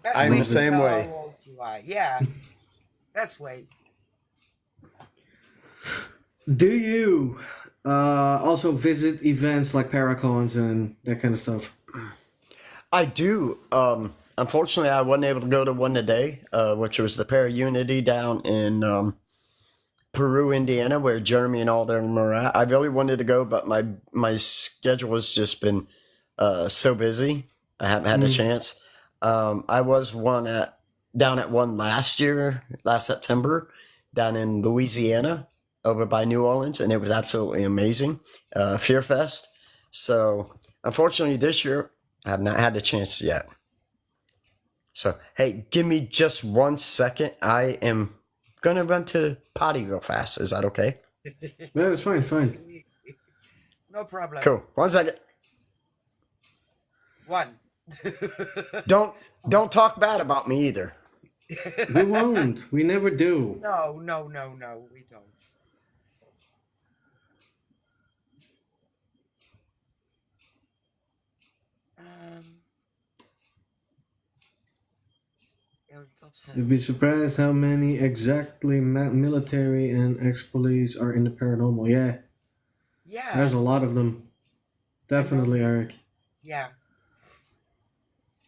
Best I'm way the to same know way. how old you are. Yeah, best way. Do you also visit events like Paracons and that kind of stuff? I do. Unfortunately, I wasn't able to go to one today, which was the Para Unity down in Peru, Indiana, where Jeremy and all them are at. I really wanted to go, but my schedule has just been so busy. I haven't had a chance. I was down at one last September, down in Louisiana, over by New Orleans, and it was absolutely amazing. Fear Fest. So unfortunately, this year I have not had the chance yet. So hey, give me just 1 second. I am gonna run to potty real fast. Is that okay? No, it's fine. No problem. Cool. 1 second. One. Don't talk bad about me either. We won't. We never do. No, we don't. You'd be surprised how many exactly military and ex-police are in the paranormal. Yeah, Yeah. there's a lot of them. Definitely, Eric. Yeah.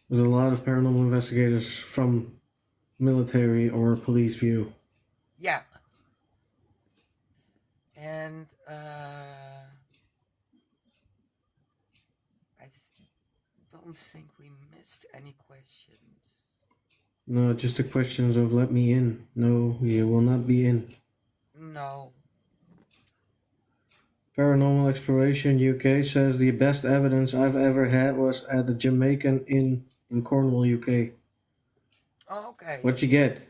There's a lot of paranormal investigators from military or police view. Yeah. And don't think we missed any questions. No, just the questions of let me in. No, you will not be in. No. Paranormal Exploration UK says the best evidence I've ever had was at the Jamaican Inn in Cornwall, UK. Oh, okay. What'd you get?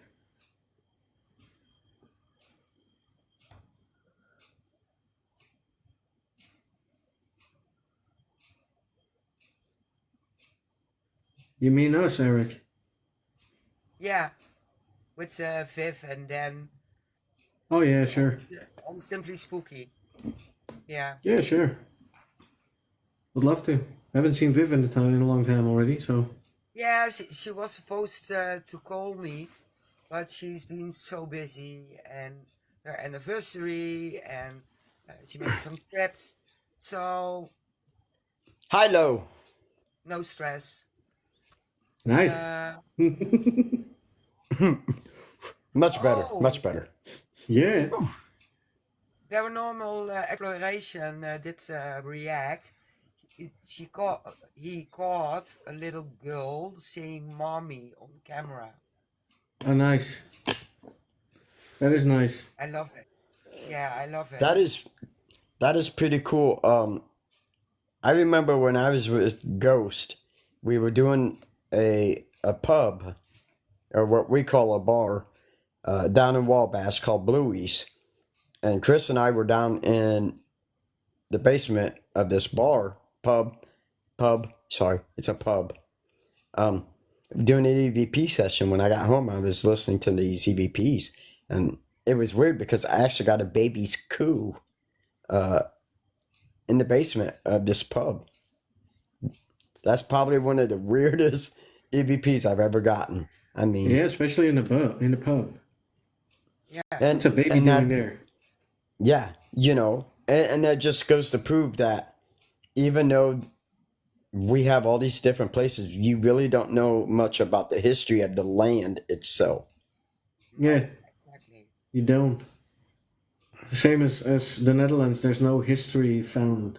You mean us, Eric? Yeah. With Viv and then Oh yeah, sure. on Simply Spooky. Yeah. Yeah, sure. Would love to. I haven't seen Viv in a long time already, so. Yeah, she was supposed to call me, but she's been so busy and her anniversary and she made some trips. So Hi, Lo. no stress. Nice. Much better. Oh. Much better. Yeah. Paranormal Exploration did react. He caught a little girl saying "mommy" on camera. Oh, nice. That is nice. I love it. Yeah, I love That it. is that is pretty cool. I remember when I was with Ghost, we were doing a pub, or what we call a bar, down in Wabash called Bluey's, and Chris and I were down in the basement of this bar pub. Sorry, it's a pub. Um, Doing an EVP session. When I got home, I was listening to these EVPs, and it was weird because I actually got a baby's coo uh, in the basement of this pub. That's probably one of the weirdest EVPs I've ever gotten. I mean, Yeah, especially in the pub. In the pub, Yeah, what's a baby and doing that, there? yeah, and that just goes to prove that even though we have all these different places, you really don't know much about the history of the land itself. Yeah, no, exactly. you don't. The same as the Netherlands. There's no history found.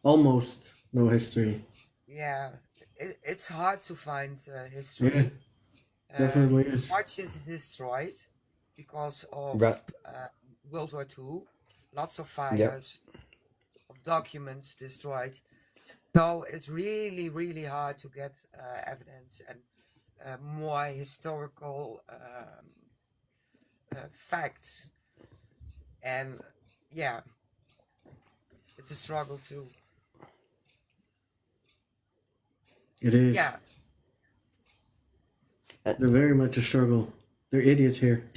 Almost no history. Yeah, it's hard to find Yeah, history. definitely is. Much is destroyed because Right. of World War II. Lots of Yep. fires, of documents destroyed. So it's really, really hard to get evidence and more historical facts. And yeah, it's a struggle too. It is. Yeah, They're very much a struggle. They're idiots here.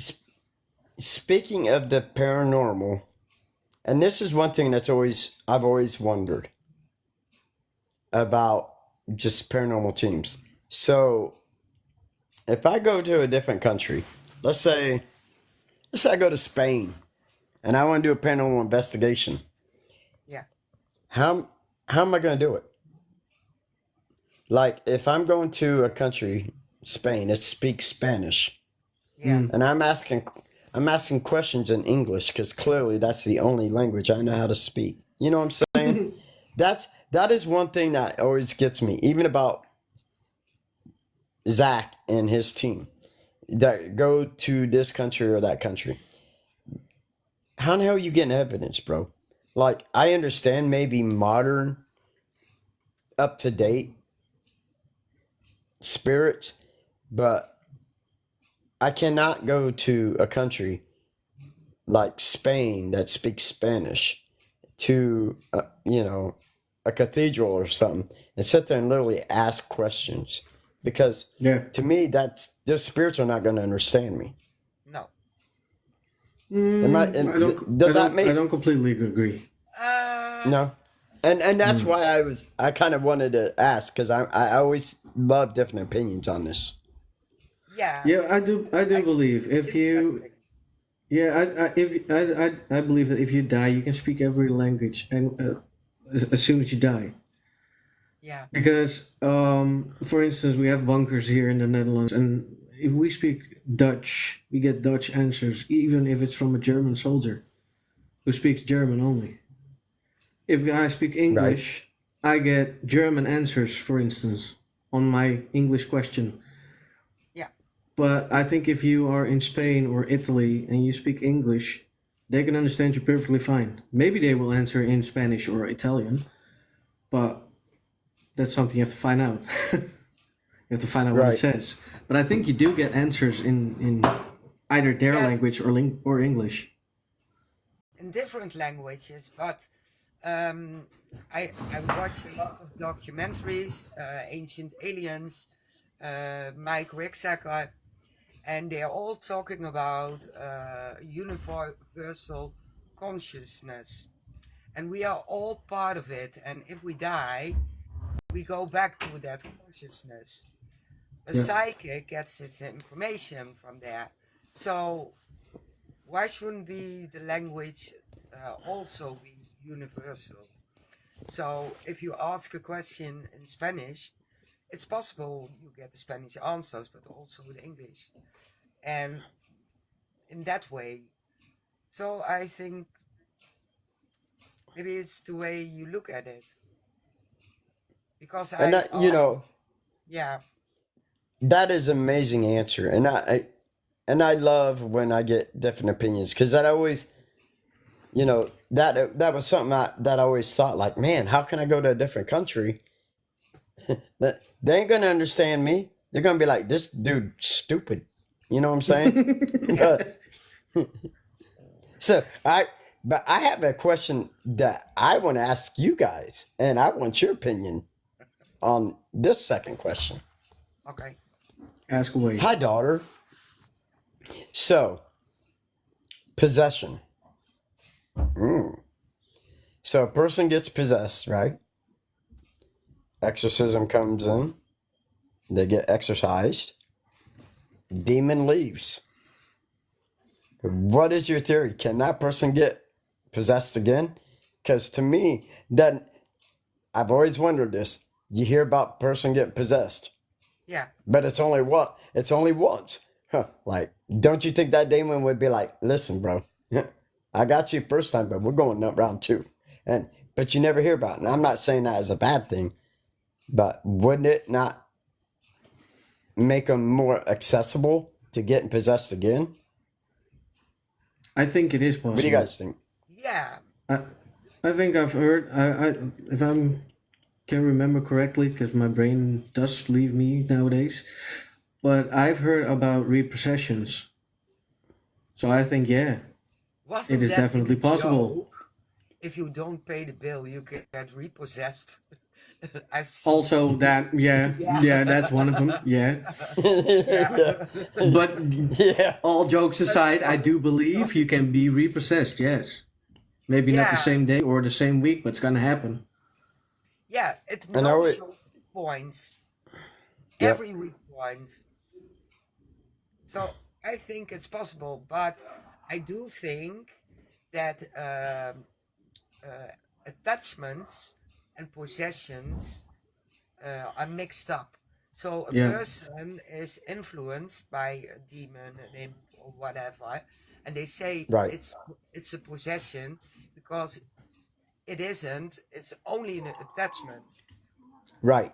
Speaking of the paranormal, and this is one thing I've always wondered about just paranormal teams. So if I go to a different country, let's say I go to Spain and I want to do a paranormal investigation, yeah, how am I going to do it? Like if I'm going to a country, Spain, that speaks Spanish, yeah, and I'm asking questions in English because clearly that's the only language I know how to speak. You know what I'm saying? That is one thing that always gets me, even about Zach and his team that go to this country or that country. How the hell are you getting evidence, bro? Like I understand maybe modern, up to date spirits, but I cannot go to a country like Spain that speaks Spanish to a cathedral or something and sit there and literally ask questions because Yeah. to me those spirits are not going to understand me. no. Does that I make don't completely agree. no? And that's why I kind of wanted to ask because I always love different opinions on this. Yeah, Yeah, I do I think believe it's if you interesting. yeah I believe that if you die you can speak every language and as soon as you die. Yeah, Because, for instance, we have bunkers here in the Netherlands, and if we speak Dutch, we get Dutch answers, even if it's from a German soldier who speaks German only. If I speak Right. English, I get German answers, for instance, on my English question. yeah, But I think if you are in Spain or Italy and you speak English, they can understand you perfectly fine. Maybe they will answer in Spanish or Italian, but that's something you have to find out. You have to find out what it Right. says. But I think you do get answers in either their yes, language or English. in different languages, but um, I watch a lot of documentaries, Ancient Aliens, Mike Ricksecker, and they're all talking about universal consciousness, and we are all part of it. And if we die, we go back to that consciousness. A Yeah. psychic gets its information from there. So why shouldn't be the language also be universal? So if you ask a question in Spanish, it's possible you get the Spanish answers, but also the English. And in that way, so I think Maybe it's the way you look at it. Because And I that, also, yeah, that is an amazing answer. And I love when I get different opinions because that always, that was something that I always thought like, man, how can I go to a different country? That they ain't gonna understand me. They're gonna be like, this dude stupid. You know what I'm saying? yeah, But so but I have a question that I want to ask you guys, and I want your opinion on this second question. okay, Ask away. Hi, daughter. So, possession. Mm. So a person gets possessed, right? Exorcism comes in. They get exorcised. Demon leaves. What is your theory? Can that person get possessed again? Because to me, that I've always wondered this. You hear about person getting possessed, yeah, but it's only what? It's only once. Huh. Like, don't you think that demon would be like, listen, bro, I got you first time, but we're going up round two. But you never hear about it. And I'm not saying that as a bad thing, but wouldn't it not make them more accessible to getting possessed again? I think it is possible. What do you guys think? yeah, I, I think I've heard. If I'm can remember correctly, because my brain does leave me nowadays. But I've heard about repossessions. So I think yeah, it wasn't is that in definitely the possible. joke? If you don't pay the bill, you get repossessed. I've seen. Also, that Yeah, yeah, that's one of them. Yeah, yeah, but Yeah. all jokes that's aside, I so do believe you can be repossessed. Yes, maybe not the yeah, same day or the same week, but it's gonna happen. yeah. It I know no it. show points Yep. every week points. So I think it's possible, but I do think that attachments and possessions are mixed up. So a Yeah, person is influenced by a demon, an imp, or whatever, and they say Right. it's a possession because it isn't. It's only an attachment. Right.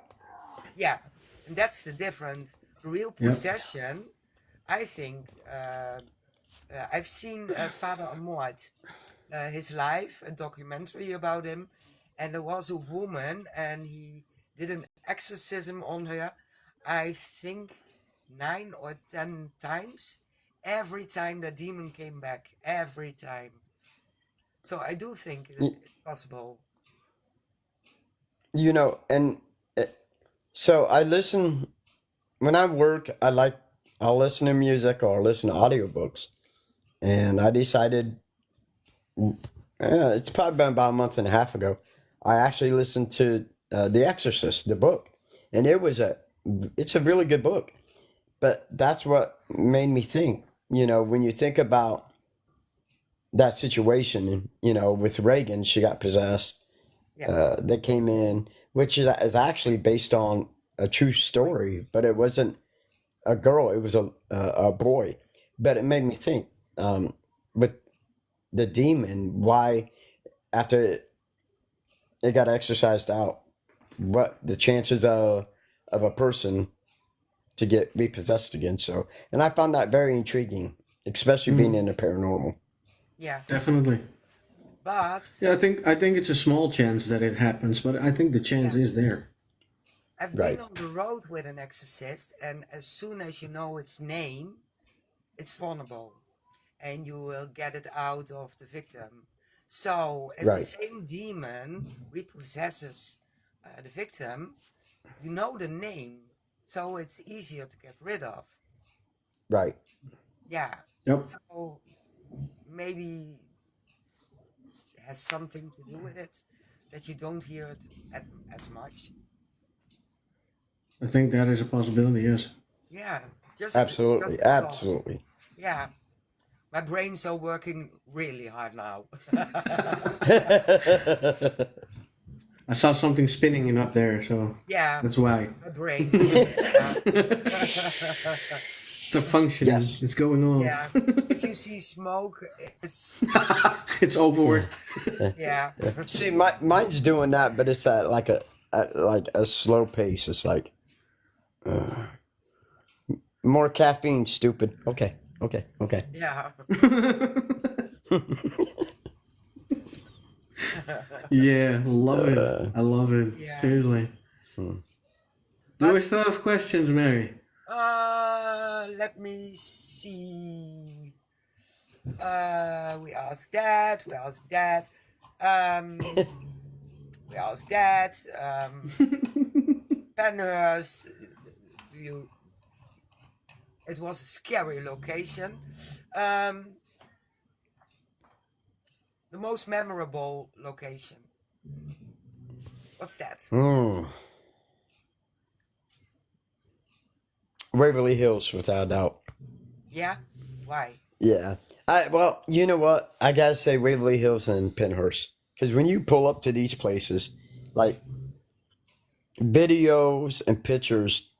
Yeah, and that's the difference. The real yep. possession, I think. I've seen Father Amort, his life, a documentary about him, and there was a woman, and he did an exorcism on her. I think 9 or 10 times. Every time the demon came back, every time. So I do think Y- it's possible. and so I listen when I work. I'll listen to music or listen to audiobooks, and I decided it's probably been about a month and a half ago. I actually listened to The Exorcist, the book, and it's a really good book. But that's what made me think. When you think about that situation, with Reagan, she got possessed. Yeah, That came in, which is actually based on a true story, but it wasn't a girl; it was a boy. But it made me think, with the demon, why after it got exorcised out, what the chances of a person to get repossessed again? So, and I found that very intriguing, especially being Mm, in the paranormal. yeah. definitely. But Yeah, I think it's a small chance that it happens, but I think the chance yeah, is there. I've been Right, on the road with an exorcist, and as soon as you know its name, it's vulnerable, and you will get it out of the victim. So if the right, same demon repossesses the victim, you know the name, so it's easier to get rid of. right. Yeah. Yep. So maybe it has something to do with it that you don't hear it as much. I think that is a possibility. Yes. Yeah, Absolutely, just a thought. absolutely. Yeah, my brains are working really hard now. I saw something spinning in up there, so Yeah, that's why. my brains. Yeah. It's a functioning. Yes. It's going on. Yeah. If you see smoke, it's It's overworked. yeah. See, mine's doing that, but it's at like a slow pace. It's like more caffeine, stupid. Okay. Yeah. Yeah, love it. I love it. Yeah. Seriously. Do we still have questions, Mary? Let me see. We asked that. We asked that. We asked that. Penhurst. It was a scary location. The most memorable location. What's that? Waverly Hills, without a doubt. Yeah? Why? Yeah. Well, you know what? I gotta say Waverly Hills and Penhurst. Because when you pull up to these places, like videos and pictures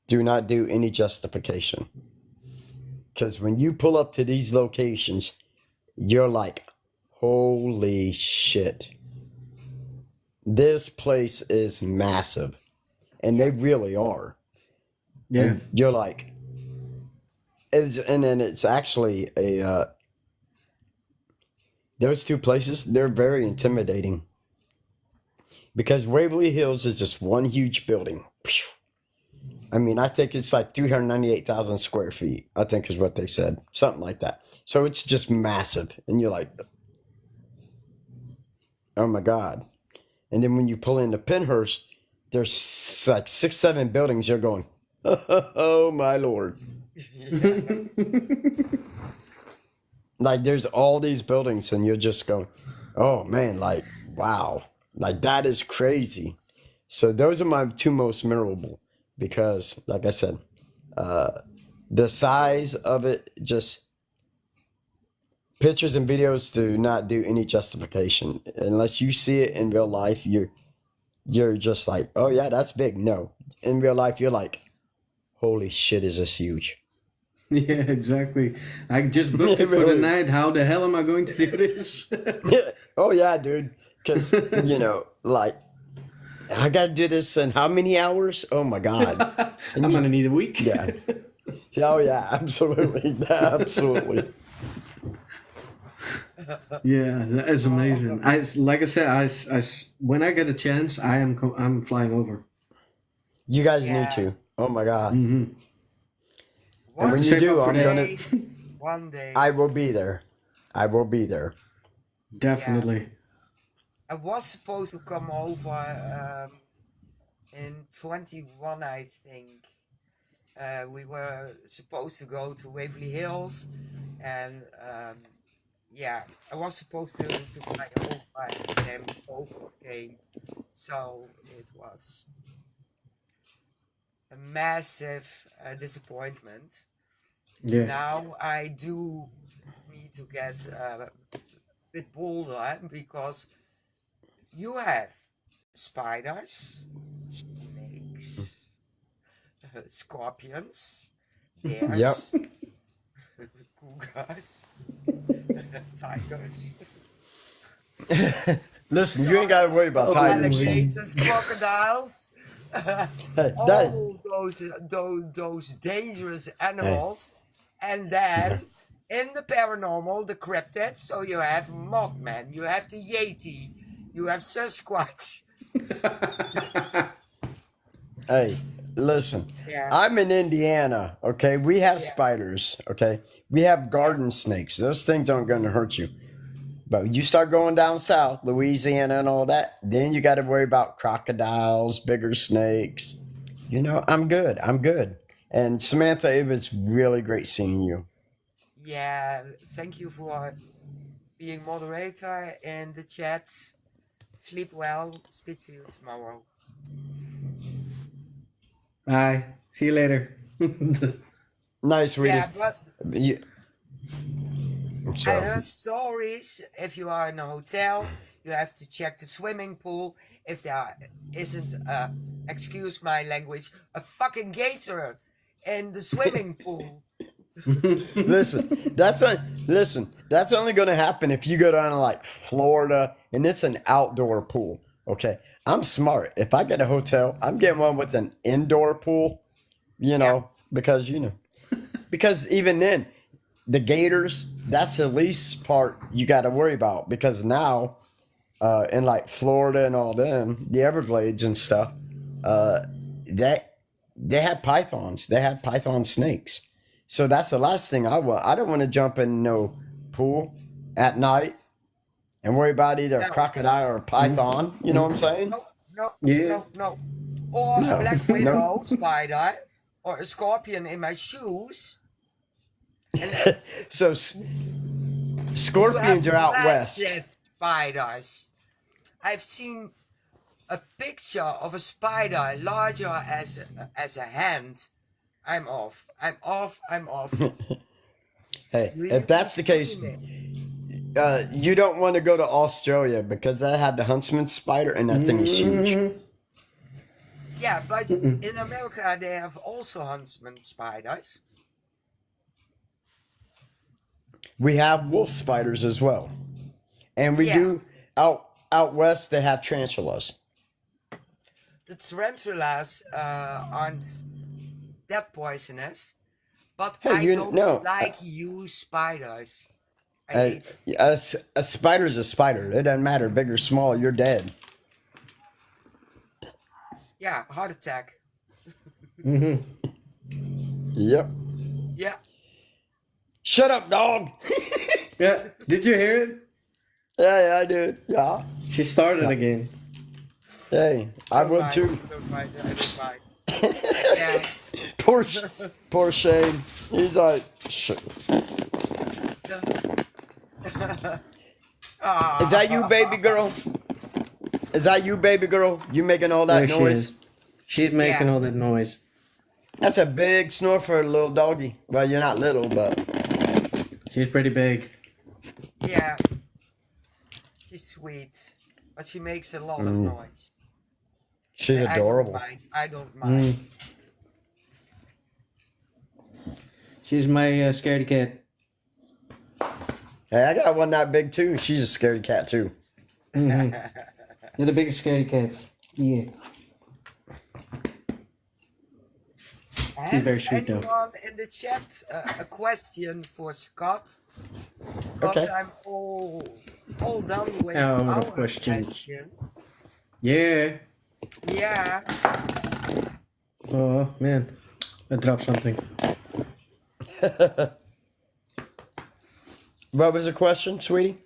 do not do any justification. Because when you pull up to these locations, you're like, holy shit. This place is massive. And they really are. Yeah. And you're like, and then it's actually those two places, they're very intimidating. Because Waverly Hills is just one huge building. I mean, I think it's like 398,000 square feet, I think is what they said. Something like that. So it's just massive. And you're like, oh my God. And then when you pull into Penhurst, there's like 6, 7 buildings. You're going, oh my Lord. Like there's all these buildings and you're just going, oh man, like, wow. Like that is crazy. So those are my two most memorable because, like I said, the size of it, just pictures and videos do not do any justification. Unless you see it in real life, you're just like, oh yeah, that's big. No. In real life, you're like, holy shit, is this huge? Yeah, exactly. I just booked it for the night. How the hell am I going to do this? Oh yeah, dude. Because, you know, like, I got to do this in how many hours? Oh my God. I'm going to need a week. Yeah. Oh yeah, absolutely. Absolutely. Yeah, that is amazing. Like I said, when I get a chance, I'm flying over. You guys Yeah. need to. Oh my God. Mm-hmm. And when you Save do, up for I'm that. going to, One day. I will be there. I will be there. Definitely. I was supposed to come over in 21, I think. We were supposed to go to Waverly Hills, and yeah, I was supposed to fly over, and then COVID came, so it was a massive disappointment. Yeah. Now I do need to get a bit bolder because you have spiders, snakes, scorpions, bears, Yep. cougars, tigers, Listen, you ain't got to worry about tigers. alligators, crocodiles. Hey, All those dangerous animals, and then in the paranormal, the cryptids. So you have Mothman, you have the Yeti, you have Sasquatch. Hey, listen. Yeah. I'm in Indiana, okay? We have Yeah. spiders, okay? We have garden snakes. Those things aren't going to hurt you. But you start going down south, Louisiana and all that, then you got to worry about crocodiles, bigger snakes. You know, I'm good. I'm good. And Samantha, it was really great seeing you. Yeah, thank you for being moderator in the chat. Sleep well. Speak to you tomorrow. Bye. See you later. Nice, sweetie. Yeah, but You, so, I heard stories. If you are in a hotel, you have to check the swimming pool. If there isn't, excuse my language, a fucking gator in the swimming pool. Listen, that's only going to happen if you go down to like Florida and it's an outdoor pool. Okay, I'm smart. If I get a hotel, I'm getting one with an indoor pool. Yeah. Because even then, the gators, that's the least part you got to worry about. Because now, in like Florida and all them, the Everglades and stuff, that they have pythons. They have python snakes. So that's the last thing I want. I don't want to jump in no pool at night and worry about either a No. crocodile or a python. You know what I'm saying? No. Yeah. No. Or a No. black No. widow spider or a scorpion in my shoes. And So scorpions are out west. massive spiders. I've seen a picture of a spider larger as a hand. I'm off. Hey, You if that's the case, seen you don't want to go to Australia because they had the huntsman spider and that thing is huge. Yeah, but in America they have also huntsman spiders. We have wolf spiders as well, and we Yeah. do out west. They have tarantulas. The tarantulas aren't that poisonous, but Hey, I you don't know, like you spiders. I a, hate. a spider is a spider. It doesn't matter, big or small. You're dead. Yeah, heart attack. Yep. Yeah. Shut up, dog. Yeah. Did you hear it? Yeah, I did. Yeah. She started again. Hey, I Don't would mind, too. Don't mind. I don't mind. Yeah. Poor Shane. He's like, is that you, baby girl? Is that you, baby girl? You making all that There she noise? is. She's making Yeah. all that noise. That's a big snore for a little doggy. Well, you're not little, but She's pretty big. Yeah. She's sweet, but she makes a lot of noise. she's I don't adorable. mind. I don't mind. She's my scaredy cat. Hey, I got one that big too. She's a scary cat too. They're the biggest scaredy cats. Yeah. Has very sweet, though. anyone in the chat a question for Scott? Because Okay. I'm all done with Out our of questions. questions. Yeah. Yeah. Oh man, I dropped something. What was the question, sweetie?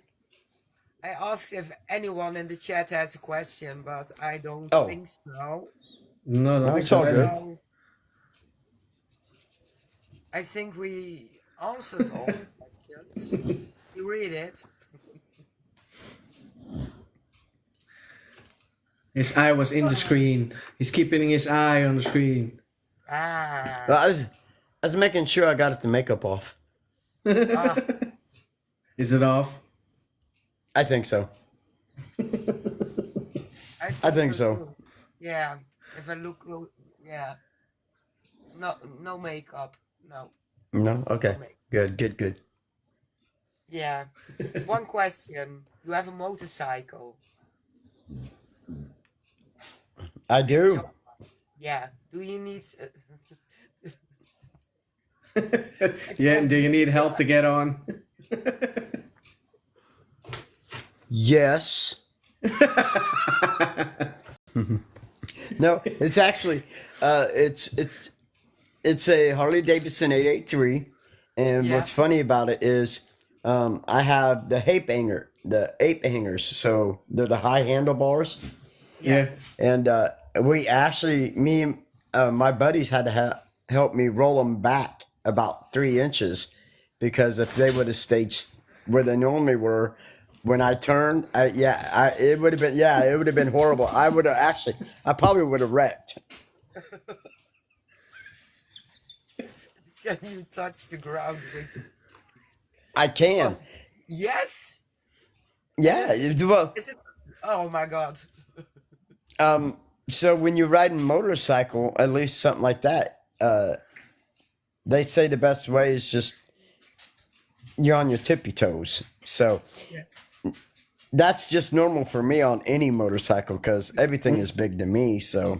I asked if anyone in the chat has a question, but I don't Oh. think so. No, No, think it's all so. good. So, I think we answered all the questions. You read it. His eye was in the screen. He's keeping his eye on the screen. Ah. Well, I was making sure I got the makeup off. Ah. Is it off? I think so. I think so. too. Yeah. If I look, yeah. No makeup. No. No? Okay. Good. Yeah. One question. You have a motorcycle. I do. So, yeah. Do you need? Yeah. Do you need help to get on? Yes. No, it's actually it's a Harley Davidson 883, and Yeah. what's funny about it is I have the ape hangers, so they're the high handlebars, Yeah. and we actually my buddies had to help me roll them back about 3 inches because if they would have stayed where they normally were. When I turned, it would have been horrible. I probably would have wrecked. Can you touch the ground with? I can. Yes. Yeah. Well, Is it? Oh my God. so when you're riding motorcycle, at least something like that, they say the best way is just you're on your tippy toes. So Yeah. that's just normal for me on any motorcycle because everything is big to me. So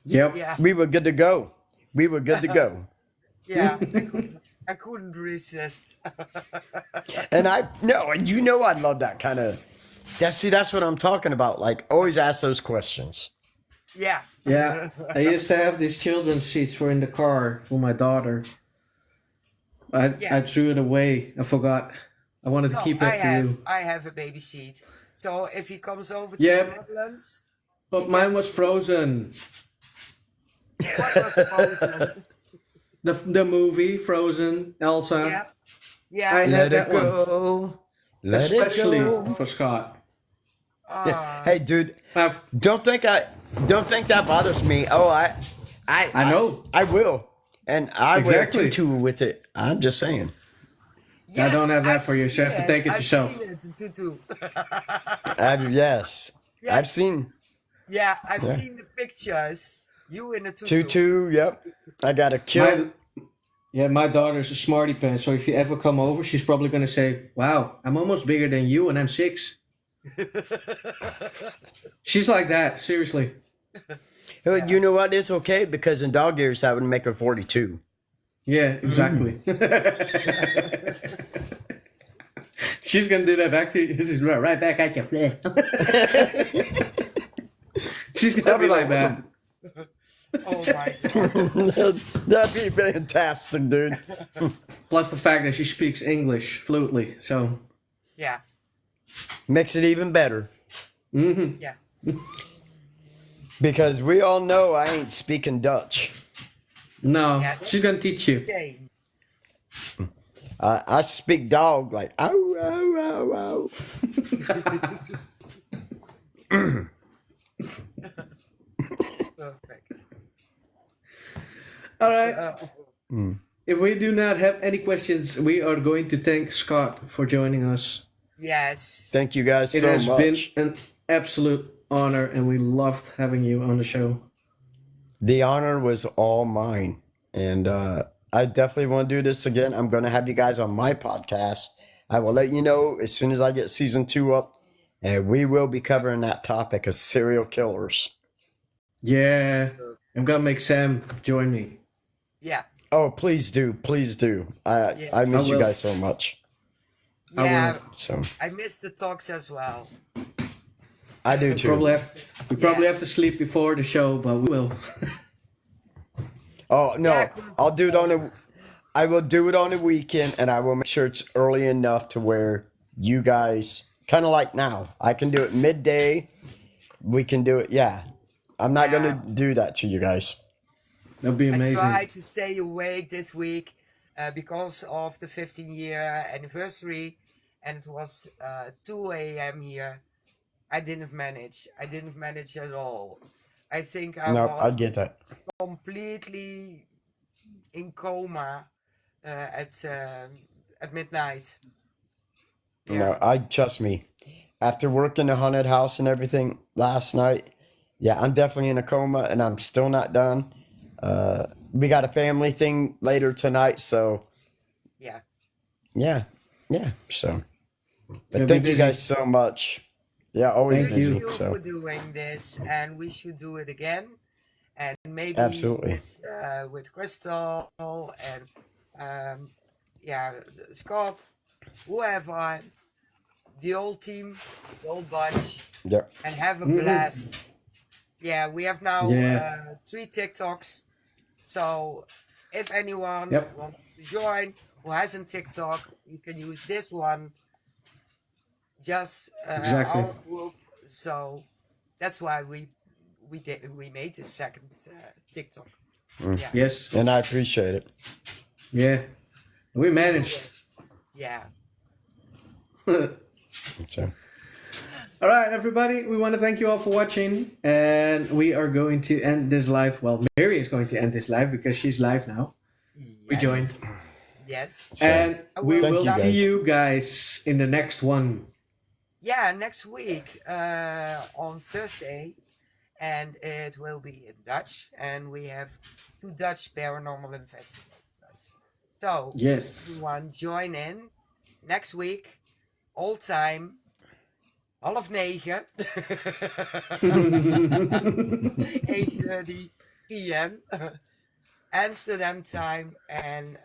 Yep. Yeah. we were good to go. We were good to go. Yeah. I couldn't resist. And you know, I love that kind of. That's what I'm talking about. Like, always ask those questions. Yeah. Yeah. I used to have these children's seats for in the car for my daughter. I Yeah. threw it away. I forgot. I wanted to No, keep that for you. I have a baby seat. So if he comes over to the Yep. Netherlands, But he mine gets- was frozen. what was frozen? The movie Frozen, Elsa. Yeah. Yeah. I had Let that it go. Let Especially it go. for Scott. Hey, dude, I've, don't think that bothers me. Oh, I know. I will, and I Exactly. wear a tutu with it. I'm just saying. I don't have that I've for you, so you have to seen take it yourself. I've seen it, tutu. Yes, Yes. I've seen Yeah, I've Yeah. seen the pictures. You in a tutu. tutu. Yep, I got a kill. My daughter's a smarty pants, so if you ever come over, she's probably gonna say, "Wow, I'm almost bigger than you, and I'm 6." She's like that, seriously. You know what? It's okay because in dog years that would make her 42. Yeah, exactly. She's gonna do that back to you. This is right back at you. She's gonna be like that. Oh my god. That'd be fantastic, dude. Plus the fact that she speaks English fluently, so. Yeah. Makes it even better. Mm-hmm. Yeah. Because we all know I ain't speaking Dutch. No, Yeah. she's gonna teach you. Okay. I speak dog like ow ow ow ow. Perfect. All right. If we do not have any questions, we are going to thank Scott for joining us. Yes. Thank you guys It so has much. been an absolute honor, and we loved having you on the show. The honor was all mine, and I definitely want to do this again. I'm going to have you guys on my podcast. I will let you know as soon as I get season 2 up, and we will be covering that topic of serial killers. Yeah, I'm gonna make Sam join me. Yeah. Oh, please do, please do. I miss I you will. guys so much. Yeah. So I miss the talks as well. I do We too. probably have to sleep before the show, but we will. Oh no, Yeah, cool. I'll do it I will do it on a weekend, and I will make sure it's early enough to where you guys kind of like now. I can do it midday. We can do it. Yeah, I'm not Yeah. gonna do that to you guys. That'd be I amazing. tried to stay awake this week because of the 15-year anniversary, and it was 2 a.m. here. I didn't manage. I didn't manage at all. I think I No, I was get that. completely in coma at midnight. No, trust me. After working the haunted house and everything last night, yeah, I'm definitely in a coma, and I'm still not done. We got a family thing later tonight, so Yeah. yeah. So, You'll but be thank you busy. guys so much. Yeah, always Thank busy. you. Thank you So for doing this, and we should do it again, and maybe Absolutely. with Crystal and Scott, whoever, the old team, the old bunch, yeah. and have a blast. Yeah, we have now Yeah. 3 TikToks, so if anyone Yep. wants to join who hasn't TikTok, you can use this one. Just Exactly. our group, so that's why we made this second TikTok. Yeah. Yes. And I appreciate it. Yeah. We managed. Yeah. So All right, everybody. We want to thank you all for watching, and we are going to end this live. Well, Mary is going to end this live because she's live now. We Yes. joined, Yes. and we Thank will you, see guys. you guys in the next one. Yeah, next week on Thursday, and it will be in Dutch, and we have 2 Dutch paranormal investigators. So, Yes. everyone join in next week, all time, 8:30, 8:30 p.m. Amsterdam time, and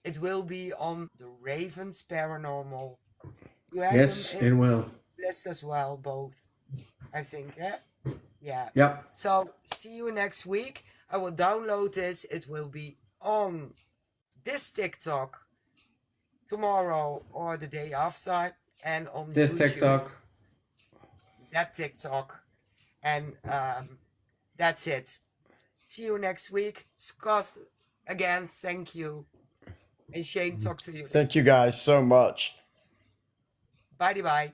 it will be on the Ravens Paranormal. You have Yes, them it in will. list as well, both, I think, yeah? Yeah. Yep. So, see you next week. I will download this. It will be on this TikTok tomorrow or the day after, and on This YouTube, TikTok. that TikTok. And that's it. See you next week. Scott, again, thank you. And Shane, talk to you. Thank you guys so much. Bye bye.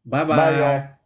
Bye Bye, y'all.